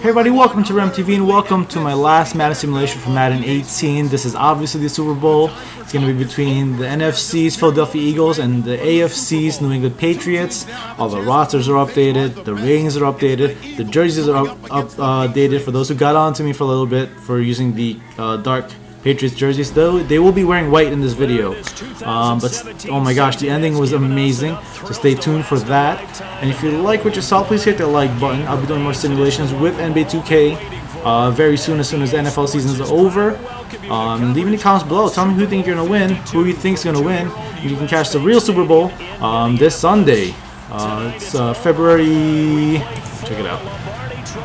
Hey everybody, welcome to RemTV and welcome to my last Madden simulation for Madden 18. This is obviously the Super Bowl. It's going to be between the NFC's Philadelphia Eagles and the AFC's New England Patriots. All the rosters are updated, the ratings are updated, the jerseys are updated for those who got on to me for a little bit for using the dark Patriots jerseys, though they will be wearing white in this video. But oh my gosh, the ending was amazing, so stay tuned for that. And if you like what you saw, please hit the like button. I'll be doing more simulations with NBA 2K very soon, as the NFL season is over. Leave in the comments below, tell me who you think you're gonna win, who you think's gonna win. You can catch the real Super Bowl this Sunday. It's February, check it out,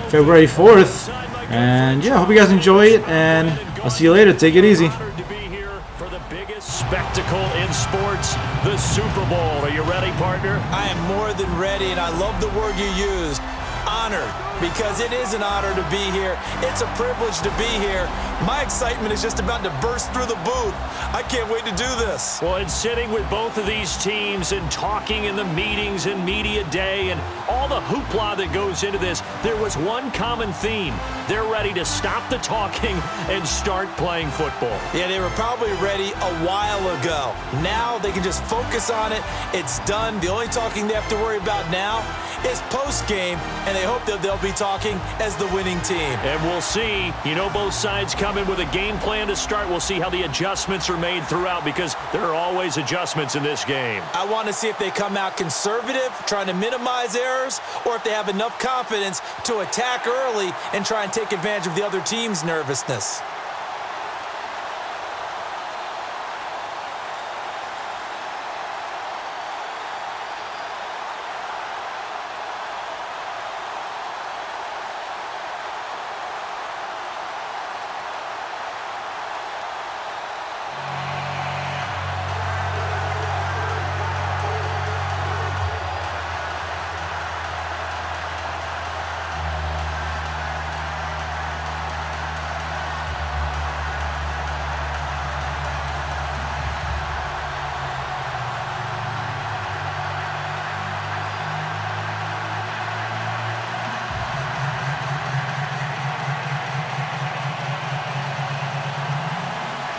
February 4th. And yeah, I hope you guys enjoy it, and I'll see you later. Take it easy. To be here for the biggest spectacle in sports, the Super Bowl. Are you ready, partner? I am more than ready, and I love the word you used. Honored, because it is an honor to be here. It's a privilege to be here. My excitement is just about to burst through the booth. I can't wait to do this. Well, and sitting with both of these teams and talking in the meetings and media day and all the hoopla that goes into this, there was one common theme. They're ready to stop the talking and start playing football. Yeah, they were probably ready a while ago. Now they can just focus on it. It's done. The only talking they have to worry about now is post-game, and they hope that they'll be talking as the winning team. And we'll see. You know, both sides come in with a game plan to start. We'll see how the adjustments are made throughout, because there are always adjustments in this game. I want to see if they come out conservative, trying to minimize errors, or if they have enough confidence to attack early and try and take advantage of the other team's nervousness.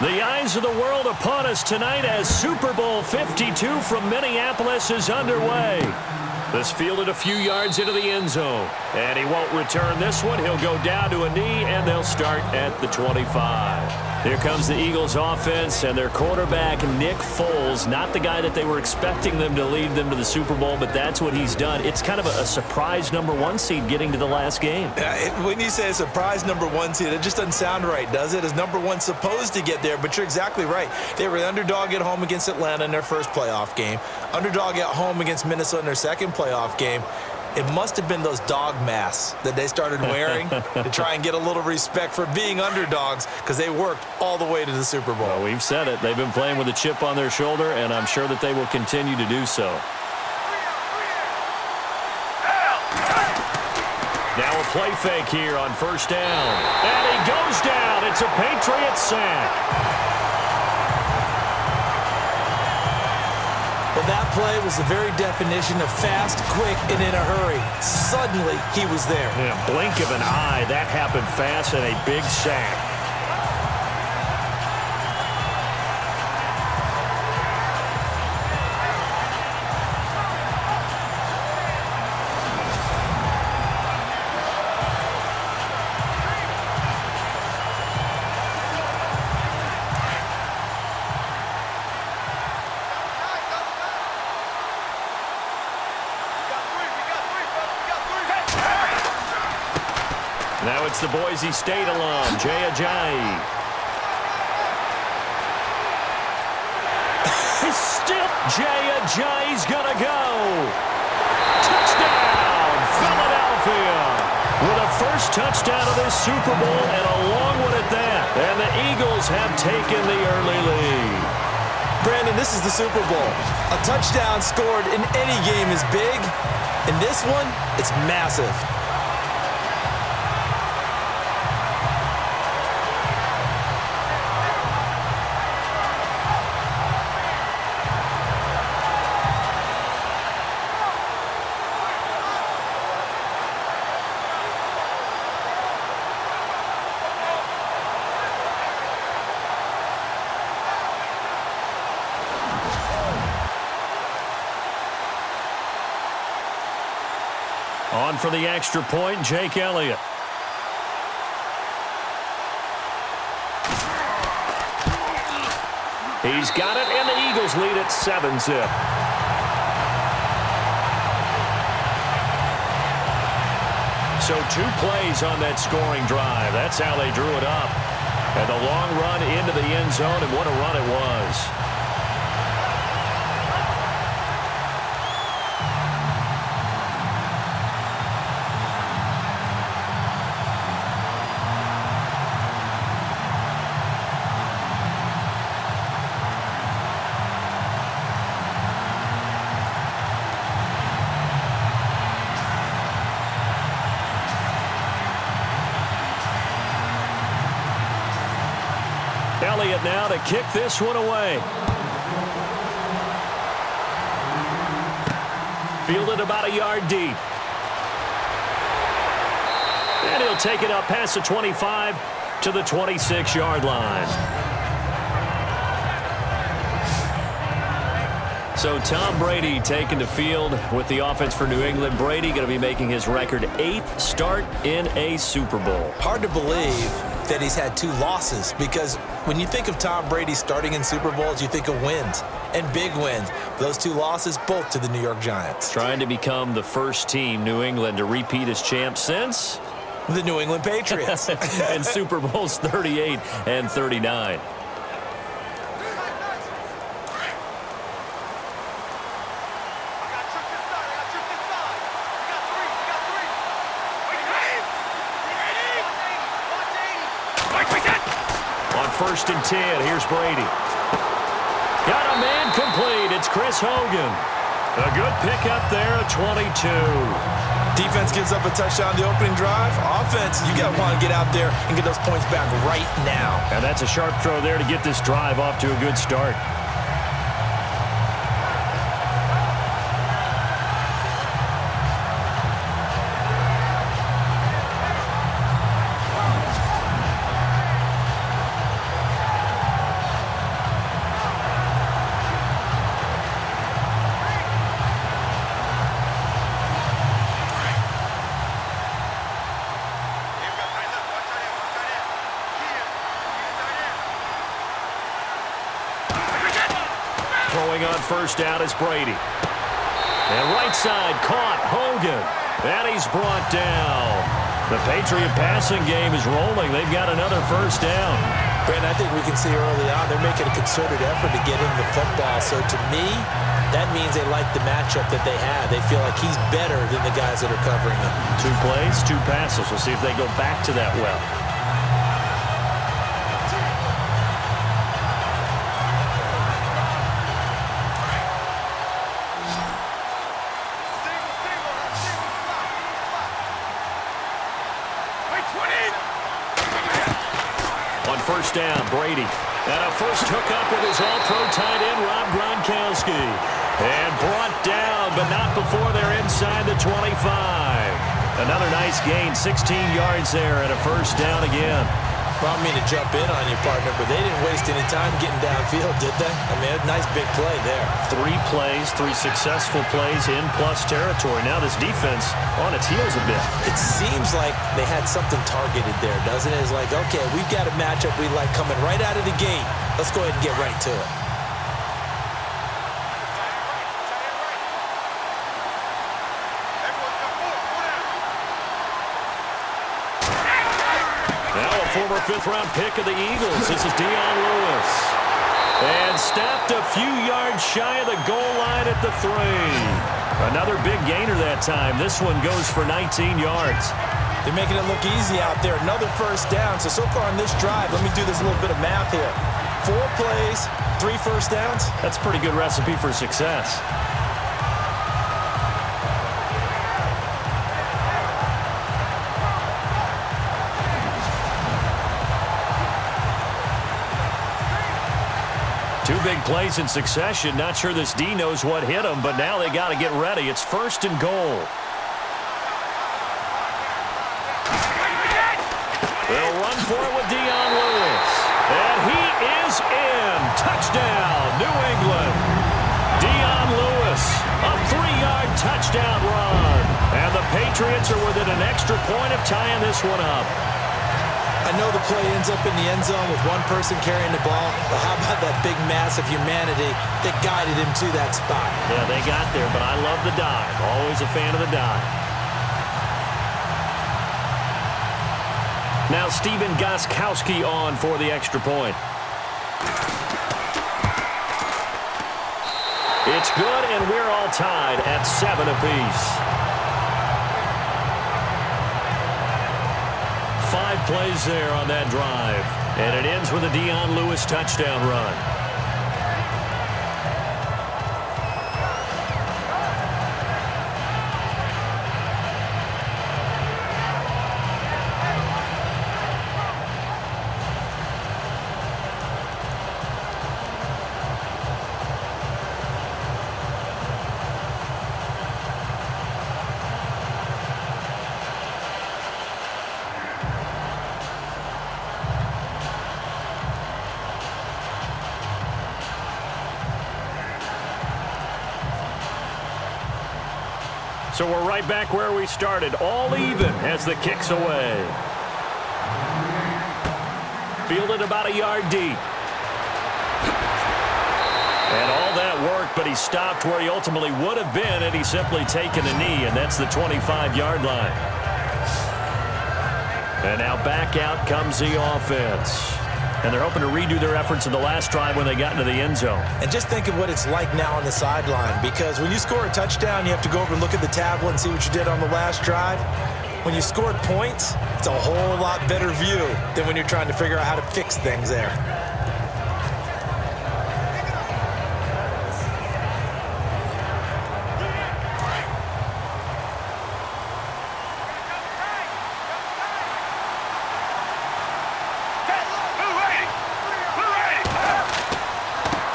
The eyes of the world upon us tonight as Super Bowl 52 from Minneapolis is underway. This fielded a few yards into the end zone, and he won't return this one. He'll go down to a knee, and they'll start at the 25. Here comes the Eagles offense, and their quarterback, Nick Foles, not the guy that they were expecting them to lead them to the Super Bowl, but that's what he's done. It's kind of a surprise #1 seed getting to the last game. When you say a surprise #1 seed, it just doesn't sound right, does it? Is #1 supposed to get there? But you're exactly right. They were the underdog at home against Atlanta in their first playoff game, underdog at home against Minnesota in their second playoff game. It must have been those dog masks that they started wearing to try and get a little respect for being underdogs, because they worked all the way to the Super Bowl. Well, we've said it. They've been playing with a chip on their shoulder, and I'm sure that they will continue to do so. Now a play fake here on first down. And he goes down. It's a Patriots sack. Well, that play was the very definition of fast, quick, and in a hurry. Suddenly, he was there. In a blink of an eye, that happened fast, and a big sack. Now it's the Boise State alum, Jay Ajayi. He's still Jay Ajayi's gonna go. Touchdown, Philadelphia. With a first touchdown of this Super Bowl, and a long one at that. And the Eagles have taken the early lead. Brandon, this is the Super Bowl. A touchdown scored in any game is big. In this one, it's massive. for the extra point, Jake Elliott. He's got it, and the Eagles lead at 7-zip. So 2 plays on that scoring drive. That's how they drew it up. And the long run into the end zone, and what a run it was. Elliott now to kick this one away. Fielded about a yard deep. And he'll take it up past the 25 to the 26-yard line. So Tom Brady taking the field with the offense for New England. Brady going to be making his record 8th start in a Super Bowl. Hard to believe that he's had 2 losses, because when you think of Tom Brady starting in Super Bowls, you think of wins, and big wins. Those 2 losses, both to the New York Giants. Trying to become the first team, New England, to repeat as champs since the New England Patriots. in Super Bowls 38 and 39. First and 10. Here's Brady. Got a man complete. It's Chris Hogan. A good pickup there at 22. Defense gives up a touchdown the opening drive. Offense, you got to want to get out there and get those points back right now. And that's a sharp throw there to get this drive off to a good start. Throwing on first down is Brady. And right side caught Hogan. And he's brought down. The Patriot passing game is rolling. They've got another first down. Brandon, I think we can see early on they're making a concerted effort to get him the football. So to me, that means they like the matchup that they have. They feel like he's better than the guys that are covering him. 2 plays, 2 passes. We'll see if they go back to that well. First down, Brady. And a first hookup with his all-pro tight end, Rob Gronkowski. And brought down, but not before they're inside the 25. Another nice gain, 16 yards there, and a first down again. Well, I mean to jump in on you, partner, but they didn't waste any time getting downfield, did they? I mean, a nice big play there. 3 plays, 3 successful plays in plus territory. Now this defense on its heels a bit. It seems like they had something targeted there, doesn't it? It's like, okay, we've got a matchup we like coming right out of the gate. Let's go ahead and get right to it. Former 5th-round pick of the Eagles. This is Dion Lewis. And stopped a few yards shy of the goal line at the 3. Another big gainer that time. This one goes for 19 yards. They're making it look easy out there. Another first down. So far on this drive, let me do this little bit of math here. 4 plays, 3 first downs. That's a pretty good recipe for success. Two big plays in succession. Not sure this D knows what hit him, but now they got to get ready. It's first and goal. They'll run for it with Dion Lewis. And he is in. Touchdown, New England. Dion Lewis, a 3-yard touchdown run. And the Patriots Patriots are within an extra point of tying this one up. I know the play ends up in the end zone with one person carrying the ball, but how about that big mass of humanity that guided him to that spot? Yeah, they got there, but I love the dive. Always a fan of the dive. Now Steven Gostkowski on for the extra point. It's good, and we're all tied at 7 apiece. 5 plays there on that drive. And it ends with a Dion Lewis touchdown run. So we're right back where we started, all even as the kick's away. Fielded about a yard deep. And all that work, but he stopped where he ultimately would have been had he simply taken a knee, and that's the 25-yard line. And now back out comes the offense. And they're hoping to redo their efforts in the last drive when they got into the end zone. And just think of what it's like now on the sideline, because when you score a touchdown, you have to go over and look at the tablet and see what you did on the last drive. When you scored points, it's a whole lot better view than when you're trying to figure out how to fix things there.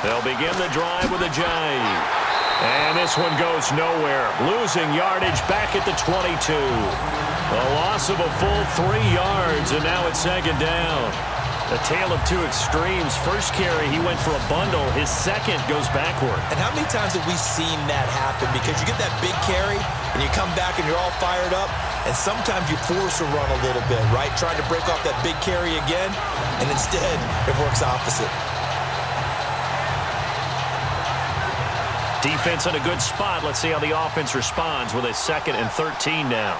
They'll begin the drive with a jive. And this one goes nowhere. Losing yardage back at the 22. A loss of a full 3 yards, and now it's second down. A tale of two extremes. First carry, he went for a bundle. His second goes backward. And how many times have we seen that happen? Because you get that big carry, and you come back and you're all fired up, and sometimes you force a run a little bit, right? Trying to break off that big carry again, and instead it works opposite. Defense in a good spot. Let's see how the offense responds with a 2nd and 13 now.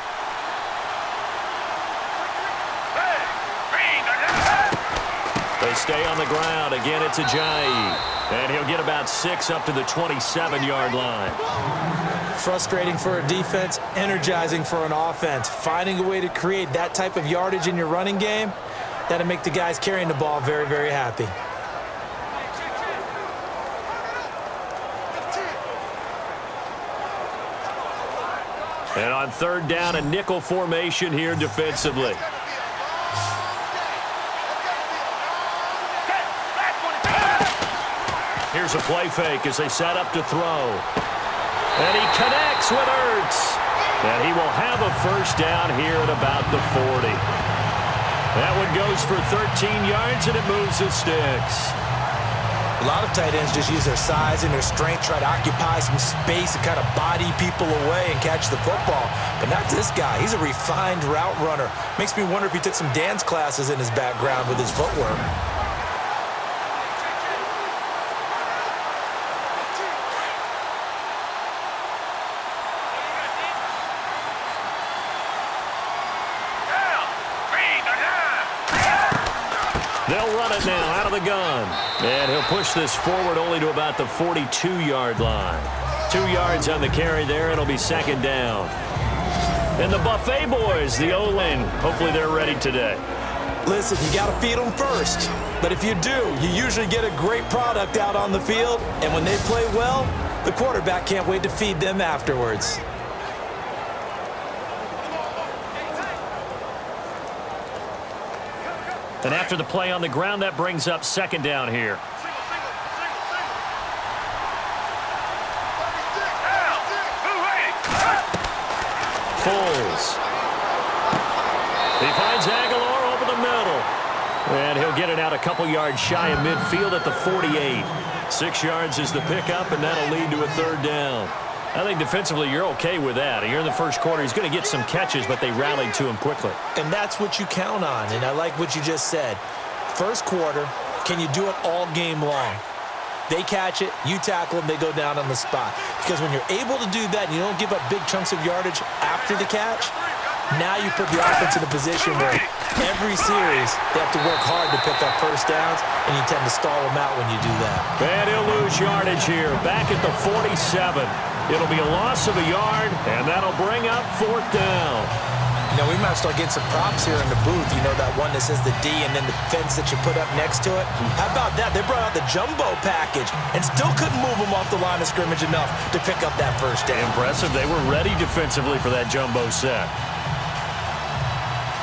They stay on the ground. Again, it's Ajayi. And he'll get about 6 up to the 27-yard line. Frustrating for a defense, energizing for an offense. Finding a way to create that type of yardage in your running game, that'll make the guys carrying the ball very, very happy. And on 3rd down, a nickel formation here defensively. Here's a play fake as they set up to throw. And he connects with Ertz. And he will have a first down here at about the 40. That one goes for 13 yards, and it moves the sticks. A lot of tight ends just use their size and their strength, try to occupy some space and kind of body people away and catch the football. But not this guy. He's a refined route runner. Makes me wonder if he took some dance classes in his background with his footwork. They'll run it now out of the gun. And he'll push this forward only to about the 42-yard line. 2 yards on the carry there. It'll be 2nd down. And the Buffet boys, the O-line, hopefully they're ready today. Listen, you got to feed them first. But if you do, you usually get a great product out on the field. And when they play well, the quarterback can't wait to feed them afterwards. And after the play on the ground, that brings up 2nd down here. Foles. He finds Aguilar over the middle. And he'll get it out a couple yards shy of midfield at the 48. 6 yards is the pickup, and that'll lead to a 3rd down. I think defensively you're okay with that. Here in the first quarter, he's going to get some catches, but they rallied to him quickly. And that's what you count on, and I like what you just said. First quarter, can you do it all game long? They catch it, you tackle them, they go down on the spot. Because when you're able to do that and you don't give up big chunks of yardage after the catch, now you put the offense in a position where every series they have to work hard to pick up first downs, and you tend to stall them out when you do that. And he'll lose yardage here, back at the 47. It'll be a loss of a yard, and that'll bring up 4th down. You know, we might start getting some props here in the booth. You know, that one that says the D and then the fence that you put up next to it? How about that? They brought out the jumbo package and still couldn't move them off the line of scrimmage enough to pick up that first down. Impressive. They were ready defensively for that jumbo set.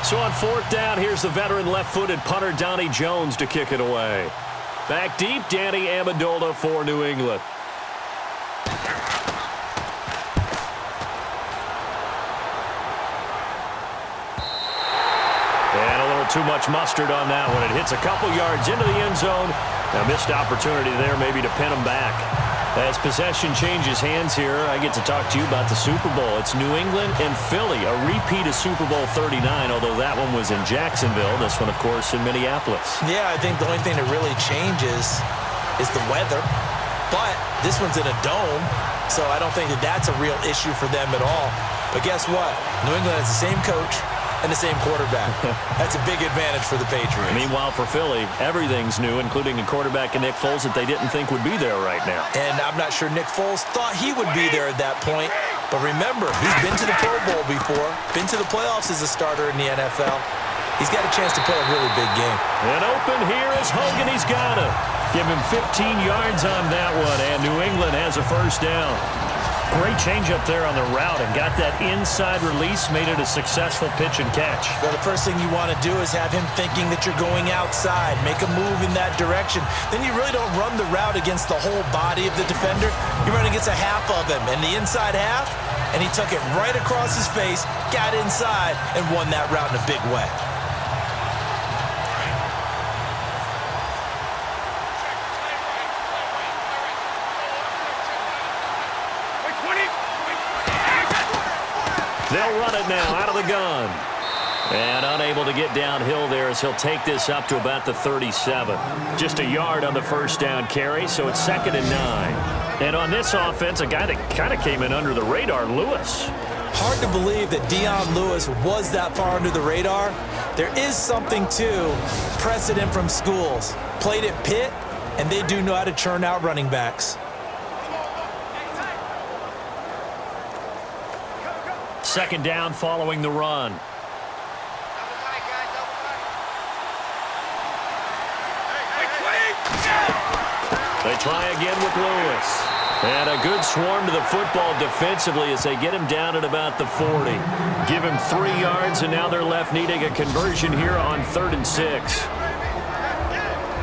So on 4th down, here's the veteran left-footed punter Donnie Jones to kick it away. Back deep, Danny Amendola for New England. Too much mustard on that one. It hits a couple yards into the end zone. A missed opportunity there maybe to pin them back. As possession changes hands here, I get to talk to you about the Super Bowl. It's New England and Philly, a repeat of Super Bowl 39, although that one was in Jacksonville. This one, of course, in Minneapolis. Yeah, I think the only thing that really changes is the weather. But this one's in a dome, so I don't think that that's a real issue for them at all. But guess what? New England has the same coach and the same quarterback. That's a big advantage for the Patriots. Meanwhile, for Philly, everything's new, including a quarterback in Nick Foles that they didn't think would be there right now. And I'm not sure Nick Foles thought he would be there at that point. But remember, he's been to the Pro Bowl before, been to the playoffs as a starter in the NFL. He's got a chance to play a really big game. And open here is Hogan. He's got it. Give him 15 yards on that one, and New England has a first down. Great change up there on the route and got that inside release, made it a successful pitch and catch. Well, the first thing you want to do is have him thinking that you're going outside, make a move in that direction. Then you really don't run the route against the whole body of the defender. You run against a half of him, and the inside half, and he took it right across his face, got inside, and won that route in a big way. They'll run it now out of the gun. And unable to get downhill there as he'll take this up to about the 37. Just a yard on the first down carry, so it's 2nd and 9. And on this offense, a guy that kind of came in under the radar, Lewis. Hard to believe that Dion Lewis was that far under the radar. There is something to precedent from schools. Played at Pitt, and they do know how to churn out running backs. 2nd down following the run. They try again with Lewis. And a good swarm to the football defensively as they get him down at about the 40. Give him 3 yards, and now they're left needing a conversion here on 3rd and 6.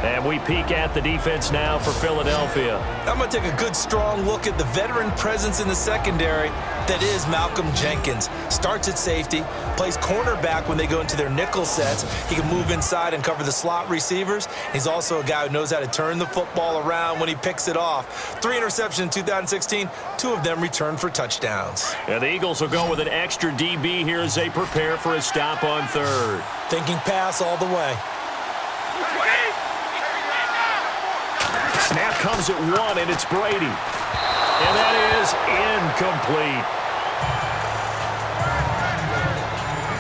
And we peek at the defense now for Philadelphia. I'm going to take a good, strong look at the veteran presence in the secondary that is Malcolm Jenkins. Starts at safety, plays cornerback when they go into their nickel sets. He can move inside and cover the slot receivers. He's also a guy who knows how to turn the football around when he picks it off. 3 interceptions in 2016, 2 of them returned for touchdowns. And the Eagles will go with an extra DB here as they prepare for a stop on 3rd. Thinking pass all the way. Snap comes at 1, and it's Brady. And that is incomplete.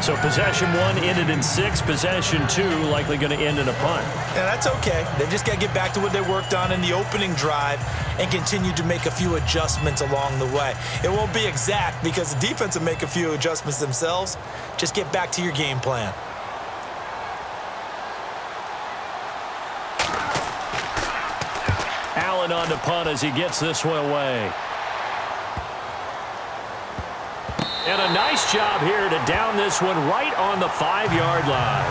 So possession 1 ended in 6. Possession 2 likely going to end in a punt. Yeah, that's okay. They've just got to get back to what they worked on in the opening drive and continue to make a few adjustments along the way. It won't be exact because the defense will make a few adjustments themselves. Just get back to your game plan. Allen on to punt as he gets this one away. And a nice job here to down this one right on the 5-yard line.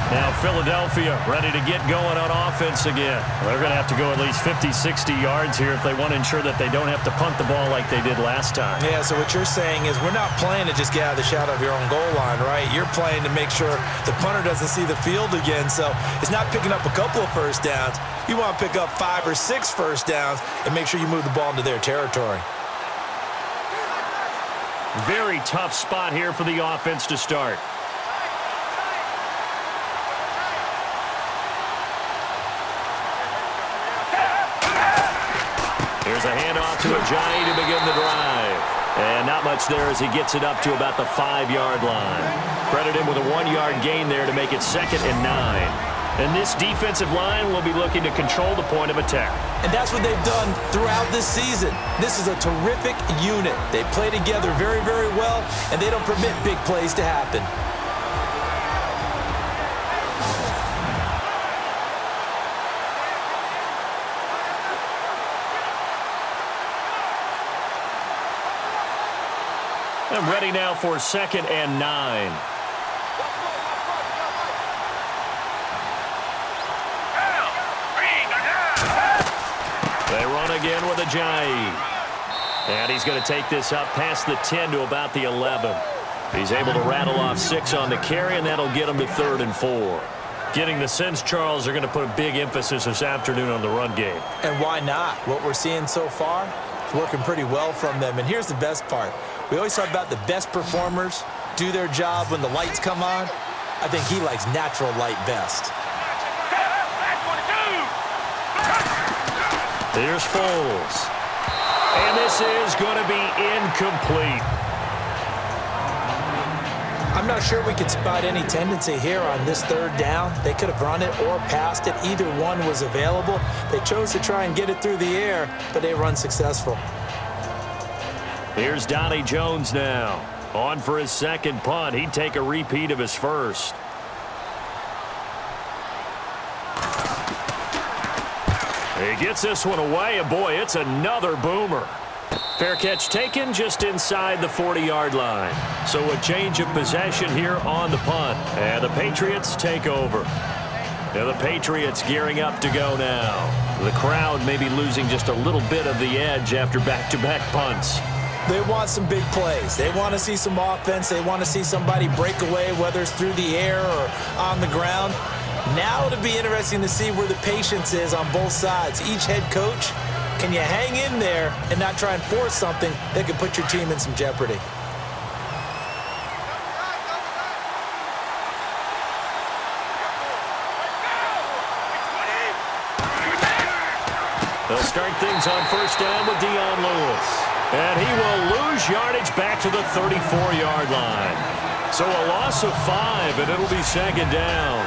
Now Philadelphia ready to get going on offense again. They're going to have to go at least 50, 60 yards here if they want to ensure that they don't have to punt the ball like they did last time. Yeah, so what you're saying is we're not playing to just get out of the shadow of your own goal line, right? You're playing to make sure the punter doesn't see the field again. So it's not picking up a couple of first downs. You want to pick up 5 or 6 first downs and make sure you move the ball into their territory. Very tough spot here for the offense to start. Here's a handoff to Ajayi to begin the drive. And not much there as he gets it up to about the 5-yard line. Credit him with a 1-yard gain there to make it 2nd and 9. And this defensive line will be looking to control the point of attack. And that's what they've done throughout this season. This is a terrific unit. They play together very, very well, and they don't permit big plays to happen. And ready now for 2nd and 9. They run again with Ajayi. And he's going to take this up past the 10 to about the 11. He's able to rattle off 6 on the carry, and that'll get him to 3rd and 4. Getting the sense, Charles, are going to put a big emphasis this afternoon on the run game. And why not? What we're seeing so far is working pretty well from them. And here's the best part. We always talk about the best performers do their job when the lights come on. I think he likes natural light best. Here's Foles. And this is going to be incomplete. I'm not sure we could spot any tendency here on this 3rd down. They could have run it or passed it. Either one was available. They chose to try and get it through the air, but they were unsuccessful. Here's Donnie Jones now. On for his 2nd punt. He'd take a repeat of his 1st. He gets this one away, and boy, it's another boomer. Fair catch taken just inside the 40-yard line. So a change of possession here on the punt. And the Patriots take over. And the Patriots gearing up to go now. The crowd may be losing just a little bit of the edge after back-to-back punts. They want some big plays. They want to see some offense. They want to see somebody break away, whether it's through the air or on the ground. Now it'll be interesting to see where the patience is on both sides. Each head coach, can you hang in there and not try and force something that could put your team in some jeopardy? They'll start things on 1st down with Dion Lewis. And he will lose yardage back to the 34-yard line. So a loss of 5, and it'll be 2nd down.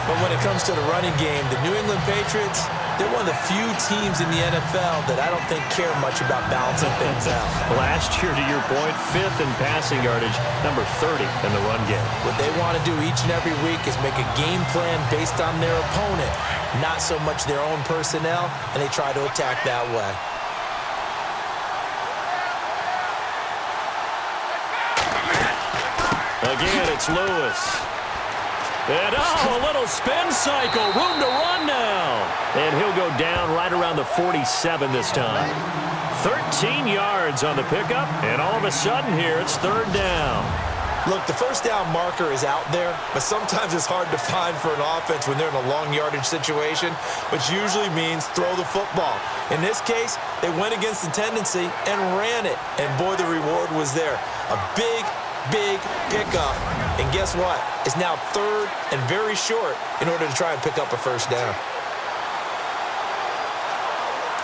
But when it comes to the running game, the New England Patriots, they're one of the few teams in the NFL that I don't think care much about balancing things out. Last year, to your point, 5th in passing yardage, number 30 in the run game. What they want to do each and every week is make a game plan based on their opponent, not so much their own personnel, and they try to attack that way. Again, it's Lewis. And, a little spin cycle. Room to run now. And he'll go down right around the 47 this time. 13 yards on the pickup. And all of a sudden here, it's 3rd down. Look, the 1st down marker is out there, but sometimes it's hard to find for an offense when they're in a long yardage situation, which usually means throw the football. In this case, they went against the tendency and ran it. And, boy, the reward was there. A big pickup. And guess what? It's now 3rd and very short in order to try and pick up a 1st down.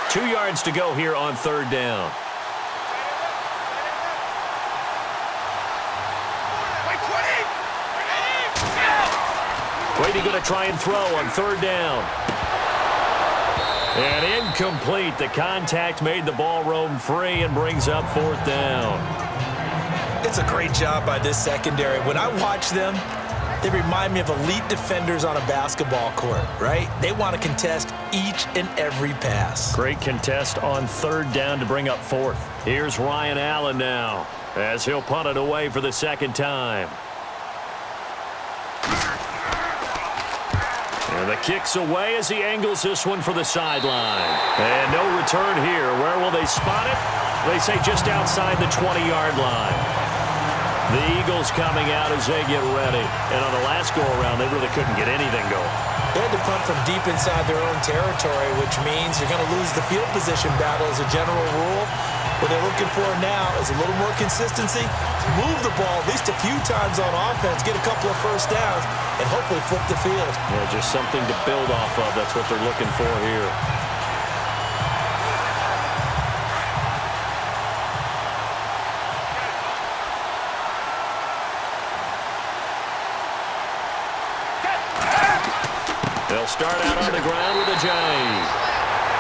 2 yards to go here on 3rd down. Brady going to try and throw on 3rd down. And incomplete. The contact made the ball roam free and brings up 4th down. It's a great job by this secondary. When I watch them, they remind me of elite defenders on a basketball court, right? They want to contest each and every pass. Great contest on 3rd down to bring up 4th. Here's Ryan Allen now as he'll punt it away for the 2nd time. And the kick's away as he angles this one for the sideline. And no return here. Where will they spot it? They say just outside the 20-yard line. The Eagles coming out as they get ready. And on the last go-around, they really couldn't get anything going. They had to punt from deep inside their own territory, which means you're going to lose the field position battle as a general rule. What they're looking for now is a little more consistency, move the ball at least a few times on offense, get a couple of first downs, and hopefully flip the field. Yeah, just something to build off of. That's what they're looking for here. They'll start out on the ground with a J.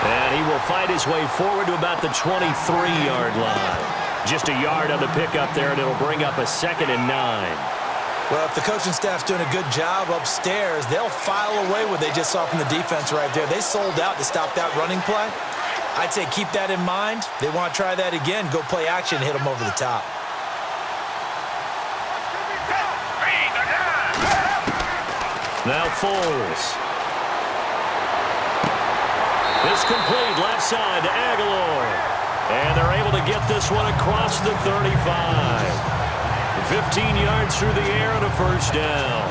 And he will fight his way forward to about the 23-yard line. Just a yard on the pickup there, and it'll bring up a 2nd and 9. Well, if the coaching staff's doing a good job upstairs, they'll file away what they just saw from the defense right there. They sold out to stop that running play. I'd say keep that in mind. They want to try that again. Go play action, hit them over the top. Now Foles. It's complete left side to Aguilar. And they're able to get this one across the 35. 15 yards through the air and a first down.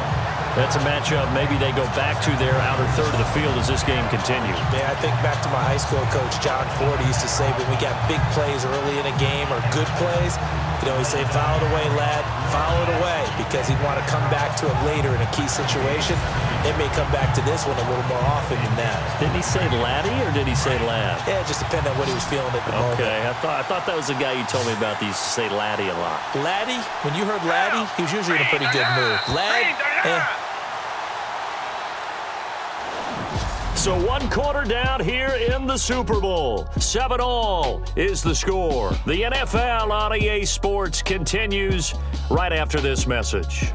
That's a matchup maybe they go back to their outer third of the field as this game continues. Yeah, I think back to my high school coach, John Ford, he used to say when we got big plays early in a game or good plays, he'd always say, foul it away, lad, foul it away, because he'd want to come back to it later in a key situation. It may come back to this one a little more often than that. Didn't he say laddie or did he say lad? Yeah, it just depended on what he was feeling at the moment. Okay, I thought that was the guy you told me about. He used to say laddie a lot. Laddie, when you heard laddie, he was usually in a pretty good mood. Lad, So 1 quarter down here in the Super Bowl. 7-all is the score. The NFL on EA Sports continues right after this message.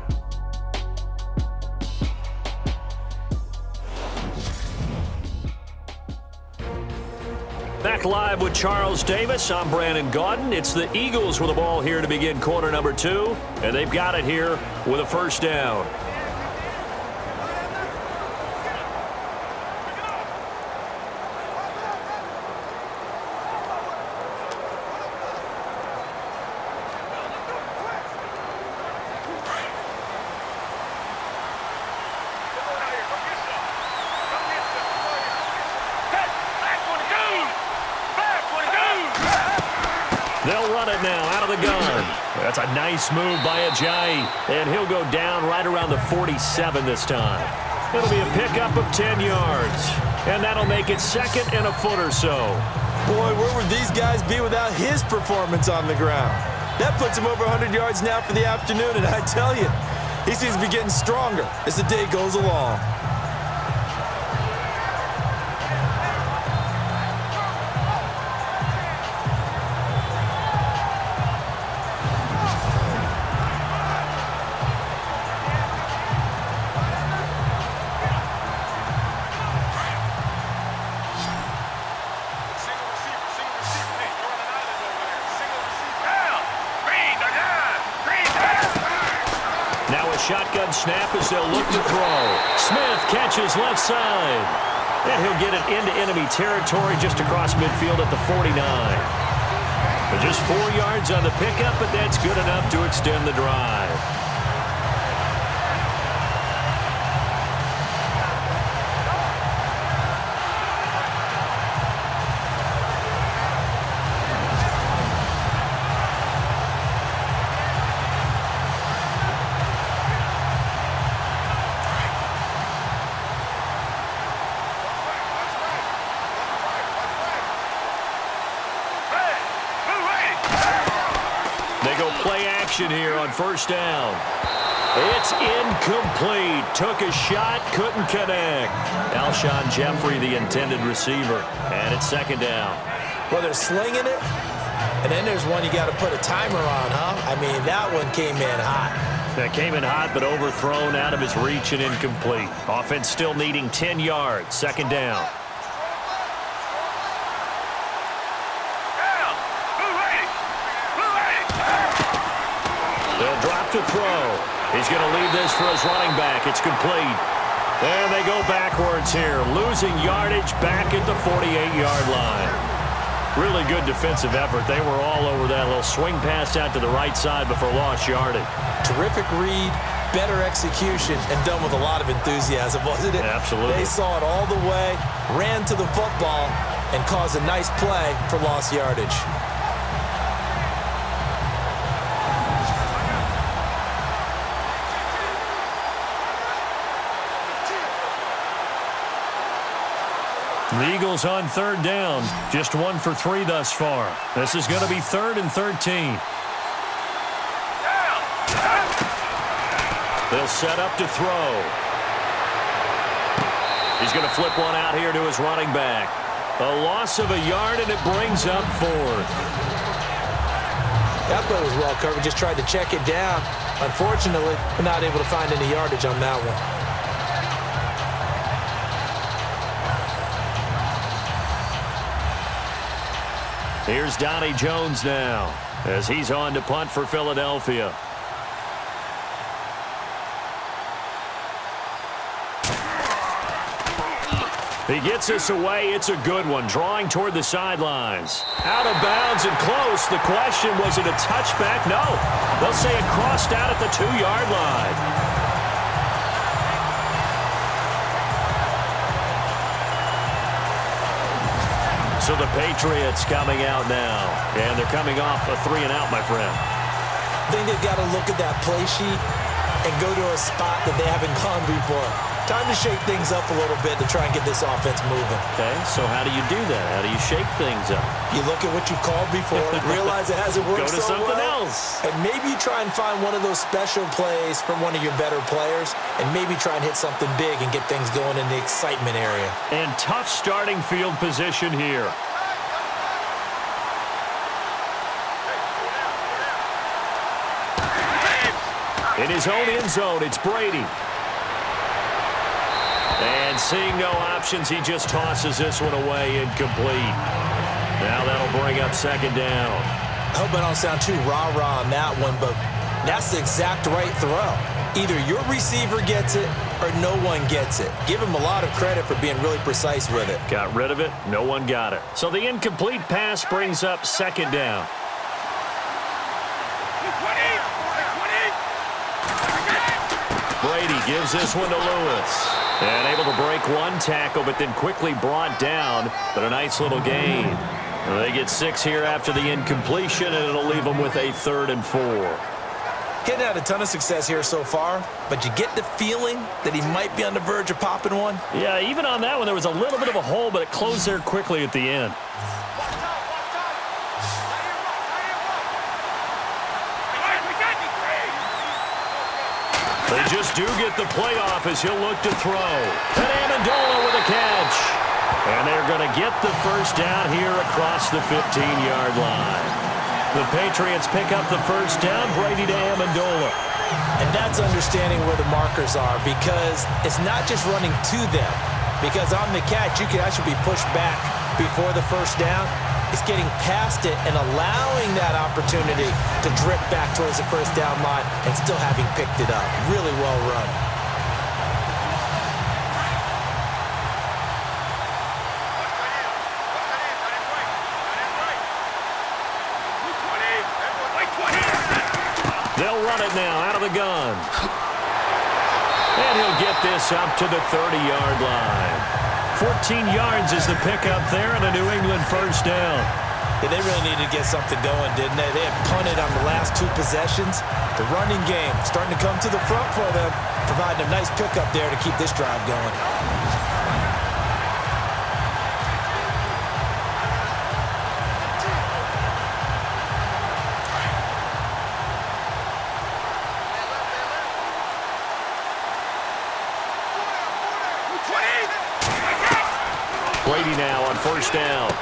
Back live with Charles Davis. I'm Brandon Gaudin. It's the Eagles with the ball here to begin quarter number 2. And they've got it here with a first down. They'll run it now out of the gun. That's a nice move by Ajayi, and he'll go down right around the 47 this time. It'll be a pickup of 10 yards, and that'll make it 2nd and a foot or so. Boy, where would these guys be without his performance on the ground? That puts him over 100 yards now for the afternoon, and I tell you, he seems to be getting stronger as the day goes along. Shotgun snap as they'll look to throw. Smith catches left side. And he'll get it into enemy territory just across midfield at the 49. But just 4 yards on the pickup, but that's good enough to extend the drive. Here on first down. It's incomplete. Took a shot, couldn't connect. Alshon Jeffrey, the intended receiver. And it's 2nd down. Well, they're slinging it, and then there's one you got to put a timer on, huh? I mean, that one came in hot. That came in hot, but overthrown out of his reach and incomplete. Offense still needing 10 yards. 2nd down. They'll drop to throw. He's going to leave this for his running back. It's complete. And they go backwards here, losing yardage back at the 48-yard line. Really good defensive effort. They were all over that little swing pass out to the right side before lost yardage. Terrific read, better execution, and done with a lot of enthusiasm, wasn't it? Absolutely. They saw it all the way, ran to the football, and caused a nice play for lost yardage. The Eagles on third down. Just 1 for 3 thus far. This is going to be 3rd and 13. They'll set up to throw. He's going to flip one out here to his running back. A loss of a yard, and it brings up 4th. That play was well covered. Just tried to check it down. Unfortunately, we're not able to find any yardage on that one. Here's Donnie Jones now as he's on to punt for Philadelphia. He gets us away. It's a good one. Drawing toward the sidelines. Out of bounds and close. The question, was it a touchback? No. They'll say it crossed out at the 2-yard line. So the Patriots coming out now. And they're coming off a 3-and-out, my friend. I think they've got to look at that play sheet and go to a spot that they haven't gone before. Time to shake things up a little bit to try and get this offense moving. Okay, so how do you do that? How do you shake things up? You look at what you called before, realize it hasn't worked so well. Go to something else. And maybe you try and find one of those special plays from one of your better players, and maybe try and hit something big and get things going in the excitement area. And tough starting field position here. In his own end zone, it's Brady. And seeing no options, he just tosses this one away, incomplete. Now that'll bring up 2nd down. I hope I don't sound too rah-rah on that one, but that's the exact right throw. Either your receiver gets it or no one gets it. Give him a lot of credit for being really precise with it. Got rid of it. No one got it. So the incomplete pass brings up 2nd down. Brady gives this one to Lewis. And able to break one tackle, but then quickly brought down. But a nice little gain. They get 6 here after the incompletion, and it'll leave them with a 3rd and 4. Hitting had a ton of success here so far, but you get the feeling that he might be on the verge of popping one. Yeah, even on that one, there was a little bit of a hole, but it closed there quickly at the end. They just do get the playoff as he'll look to throw. And Amendola with a catch. And they're going to get the 1st down here across the 15-yard line. The Patriots pick up the 1st down. Brady to Amendola. And that's understanding where the markers are, because it's not just running to them. Because on the catch, you can actually be pushed back before the 1st down. It's getting past it and allowing that opportunity to drip back towards the 1st down line and still having picked it up. Really well run. They'll run it now out of the gun. And he'll get this up to the 30-yard line. 14 yards is the pickup there and a New England 1st down. Yeah, they really needed to get something going, didn't they? They had punted on the last 2 possessions. The running game starting to come to the front for them, providing a nice pickup there to keep this drive going. Brady now on 1st down.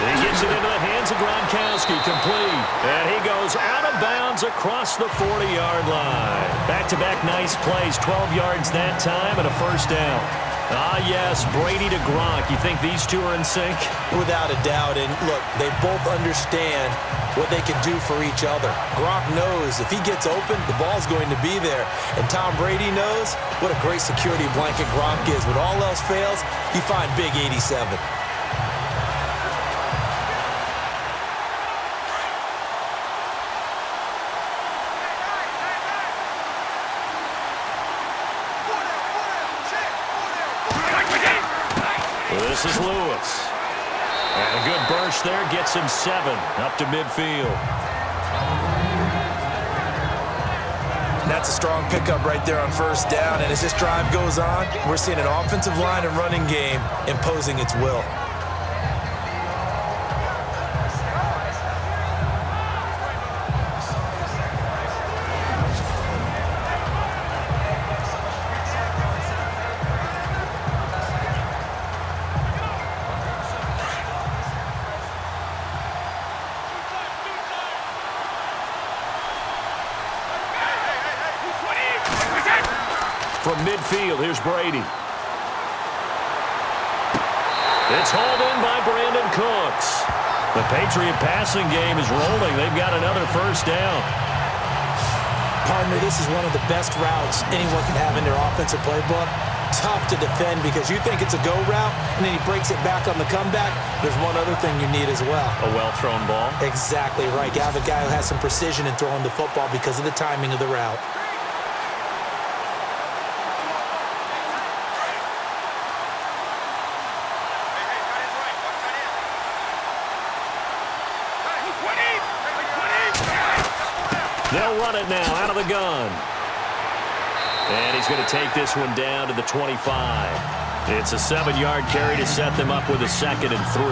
And he gets it into the hands of Gronkowski, complete. And he goes out of bounds across the 40-yard line. Back-to-back nice plays, 12 yards that time and a 1st down. Ah, yes, Brady to Gronk. You think these two are in sync? Without a doubt. And look, they both understand what they can do for each other. Gronk knows if he gets open, the ball's going to be there. And Tom Brady knows what a great security blanket Gronk is. When all else fails, you find Big 87. This is Lewis. And a good burst there gets him 7 up to midfield. That's a strong pickup right there on first down. And as this drive goes on, we're seeing an offensive line and running game imposing its will. From midfield, here's Brady. It's hauled in by Brandon Cooks. The Patriot passing game is rolling. They've got another first down. Partner, this is one of the best routes anyone can have in their offensive playbook. Tough to defend because you think it's a go route, and then he breaks it back on the comeback. There's one other thing you need as well. A well-thrown ball. Exactly right. You have a guy who has some precision in throwing the football because of the timing of the route. They'll run it now out of the gun. And he's going to take this one down to the 25. It's a 7-yard carry to set them up with a 2nd and 3.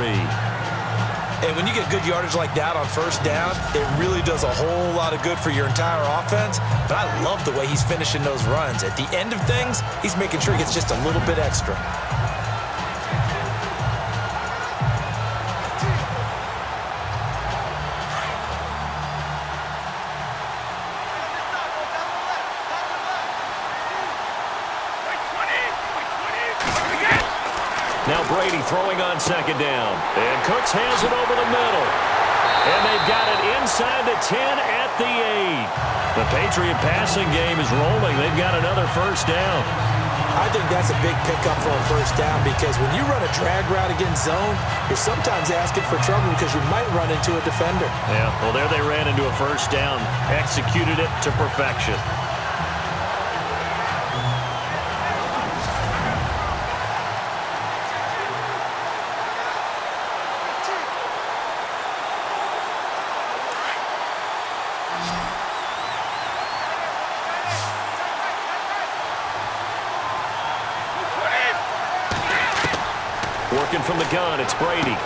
And when you get good yardage like that on first down, it really does a whole lot of good for your entire offense. But I love the way he's finishing those runs. At the end of things, he's making sure he gets just a little bit extra. Now Brady throwing on 2nd down. And Cooks has it over the middle. And they've got it inside the 10 at the 8. The Patriot passing game is rolling. They've got another first down. I think that's a big pickup for a first down because when you run a drag route against zone, you're sometimes asking for trouble because you might run into a defender. Yeah, well, there they ran into a first down. Executed it to perfection. Working from the gun, it's Brady.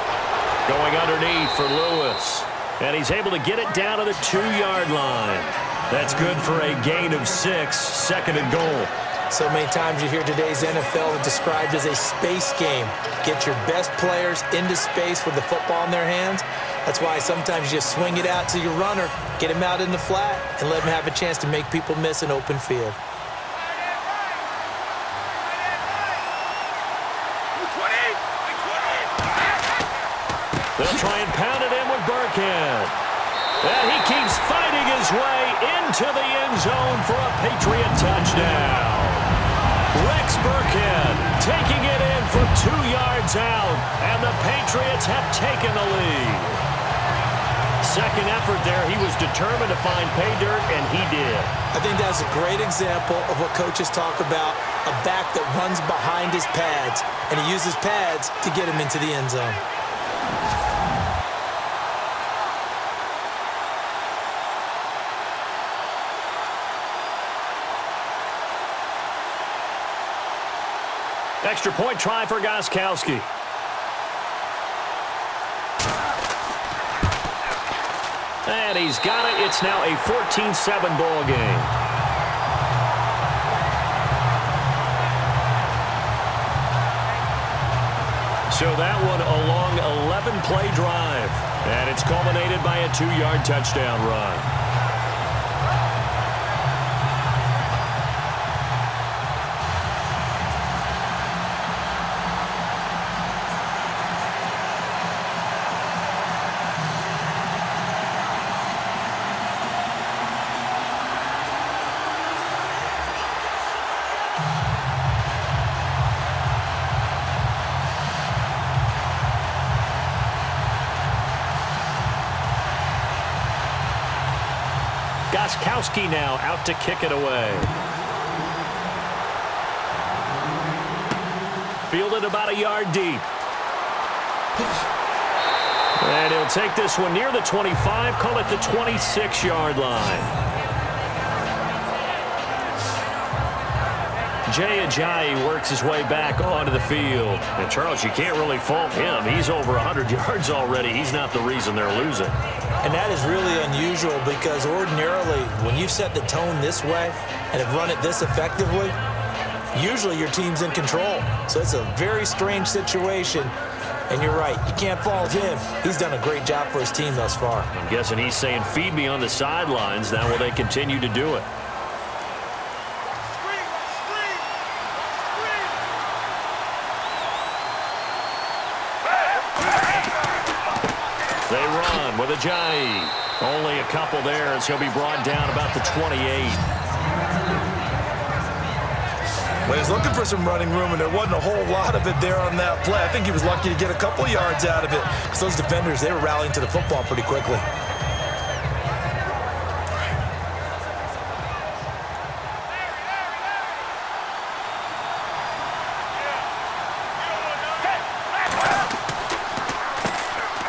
Going underneath for Lewis. And he's able to get it down to the 2-yard line. That's good for a gain of 6, 2nd and goal. So many times you hear today's NFL described as a space game. Get your best players into space with the football in their hands. That's why sometimes you just swing it out to your runner, get him out in the flat, and let him have a chance to make people miss an open field. They'll try and pound it in with Burkhead. And he keeps fighting his way into the end zone for a Patriot touchdown. Rex Burkhead taking it in for 2 yards out, and the Patriots have taken the lead. Second effort there, he was determined to find pay dirt, and he did. I think that's a great example of what coaches talk about, a back that runs behind his pads, and he uses pads to get him into the end zone. Extra point try for Gostkowski. And he's got it. It's now a 14-7 ball game. So that one a long 11-play drive. And it's culminated by a 2-yard touchdown run. Gostkowski now out to kick it away. Fielded about a yard deep. And he'll take this one near the 25, call it the 26-yard line. Jay Ajayi works his way back onto the field. And, Charles, you can't really fault him. He's over 100 yards already. He's not the reason they're losing. And that is really unusual because ordinarily when you've set the tone this way and have run it this effectively, usually your team's in control. So it's a very strange situation. And you're right, you can't fault him. He's done a great job for his team thus far. I'm guessing he's saying, feed me on the sidelines. Now will they continue to do it? They run with Ajayi. Only a couple there as he'll be brought down about the 28. Well, he's looking for some running room, and there wasn't a whole lot of it there on that play. I think he was lucky to get a couple yards out of it because those defenders, they were rallying to the football pretty quickly.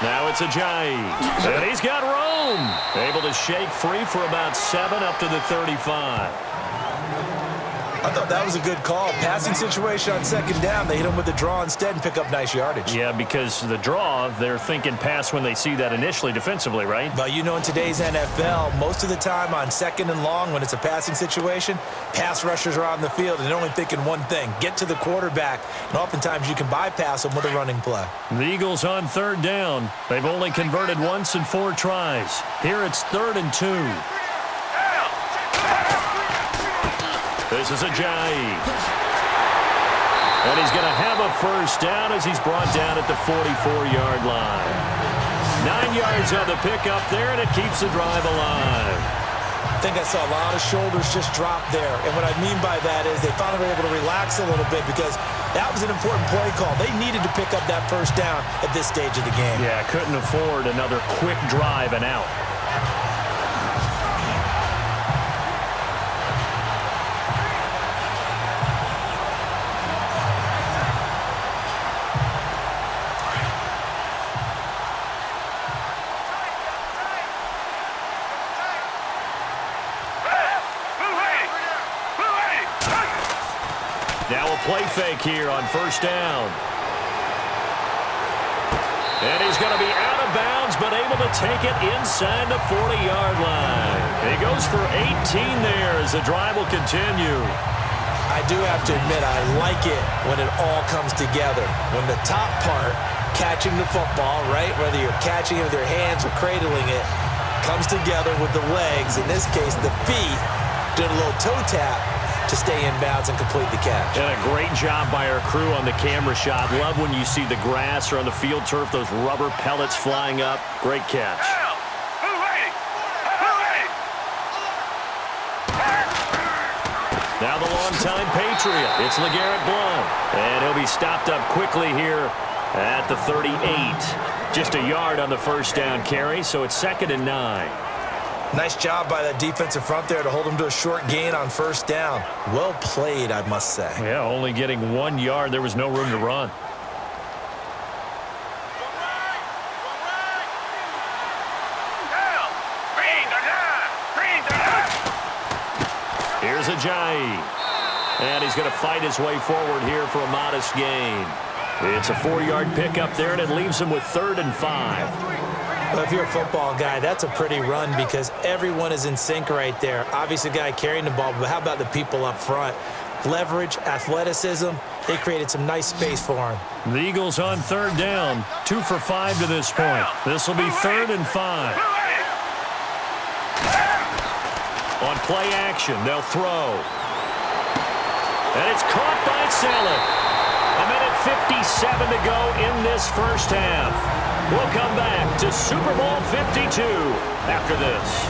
Now it's Ajayi. And he's got room. Able to shake free for about 7 up to the 35. I thought that was a good call. Passing situation on second down. They hit him with the draw instead and pick up nice yardage. Yeah, because the draw, they're thinking pass when they see that initially defensively, right? But you know, in today's NFL, most of the time on second and long when it's a passing situation, pass rushers are on the field and they're only thinking one thing, get to the quarterback. And oftentimes you can bypass them with a running play. The Eagles on third down. They've only converted once in 4 tries. Here it's 3rd and 2. This is Ajayi. And he's going to have a first down as he's brought down at the 44-yard line. 9 yards on the pickup there, and it keeps the drive alive. I think I saw a lot of shoulders just drop there. And what I mean by that is they finally were able to relax a little bit because that was an important play call. They needed to pick up that first down at this stage of the game. Yeah, couldn't afford another quick drive and out. Now a play fake here on first down. And he's going to be out of bounds, but able to take it inside the 40-yard line. He goes for 18 there as the drive will continue. I do have to admit, I like it when it all comes together. When the top part, catching the football, right, whether you're catching it with your hands or cradling it, comes together with the legs. In this case, the feet, doing a little toe tap to stay in bounds and complete the catch. And a great job by our crew on the camera shot. Love when you see the grass or on the field turf, those rubber pellets flying up. Great catch. Now the longtime Patriot. It's LeGarrette Blount. And he'll be stopped up quickly here at the 38. Just a yard on the first down carry, so it's 2nd and 9. Nice job by that defensive front there to hold him to a short gain on first down. Well played, I must say. Yeah, only getting 1 yard. There was no room to run. Here's Ajayi. And he's going to fight his way forward here for a modest gain. It's a 4-yard pickup there, and it leaves him with 3rd and 5. Well, if you're a football guy, that's a pretty run because everyone is in sync right there. Obviously, the guy carrying the ball, but how about the people up front? Leverage, athleticism, they created some nice space for him. The Eagles on third down, 2 for 5 to this point. This will be 3rd and 5. On play action, they'll throw. And it's caught by Selleck. 1:57 to go in this first half. We'll come back to Super Bowl 52 after this.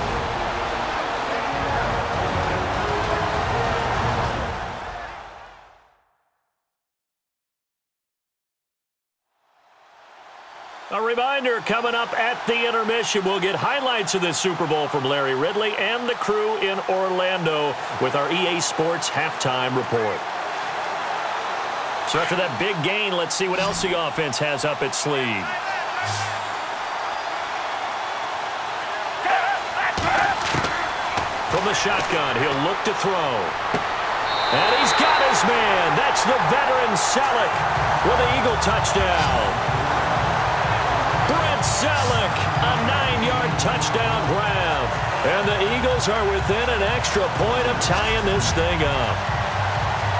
A reminder, coming up at the intermission, we'll get highlights of this Super Bowl from Larry Ridley and the crew in Orlando with our EA Sports halftime report. So after that big gain, let's see what else the offense has up its sleeve. From the shotgun, he'll look to throw. And he's got his man. That's the veteran Selleck with an Eagle touchdown. Brent Selleck, a 9-yard touchdown grab. And the Eagles are within an extra point of tying this thing up.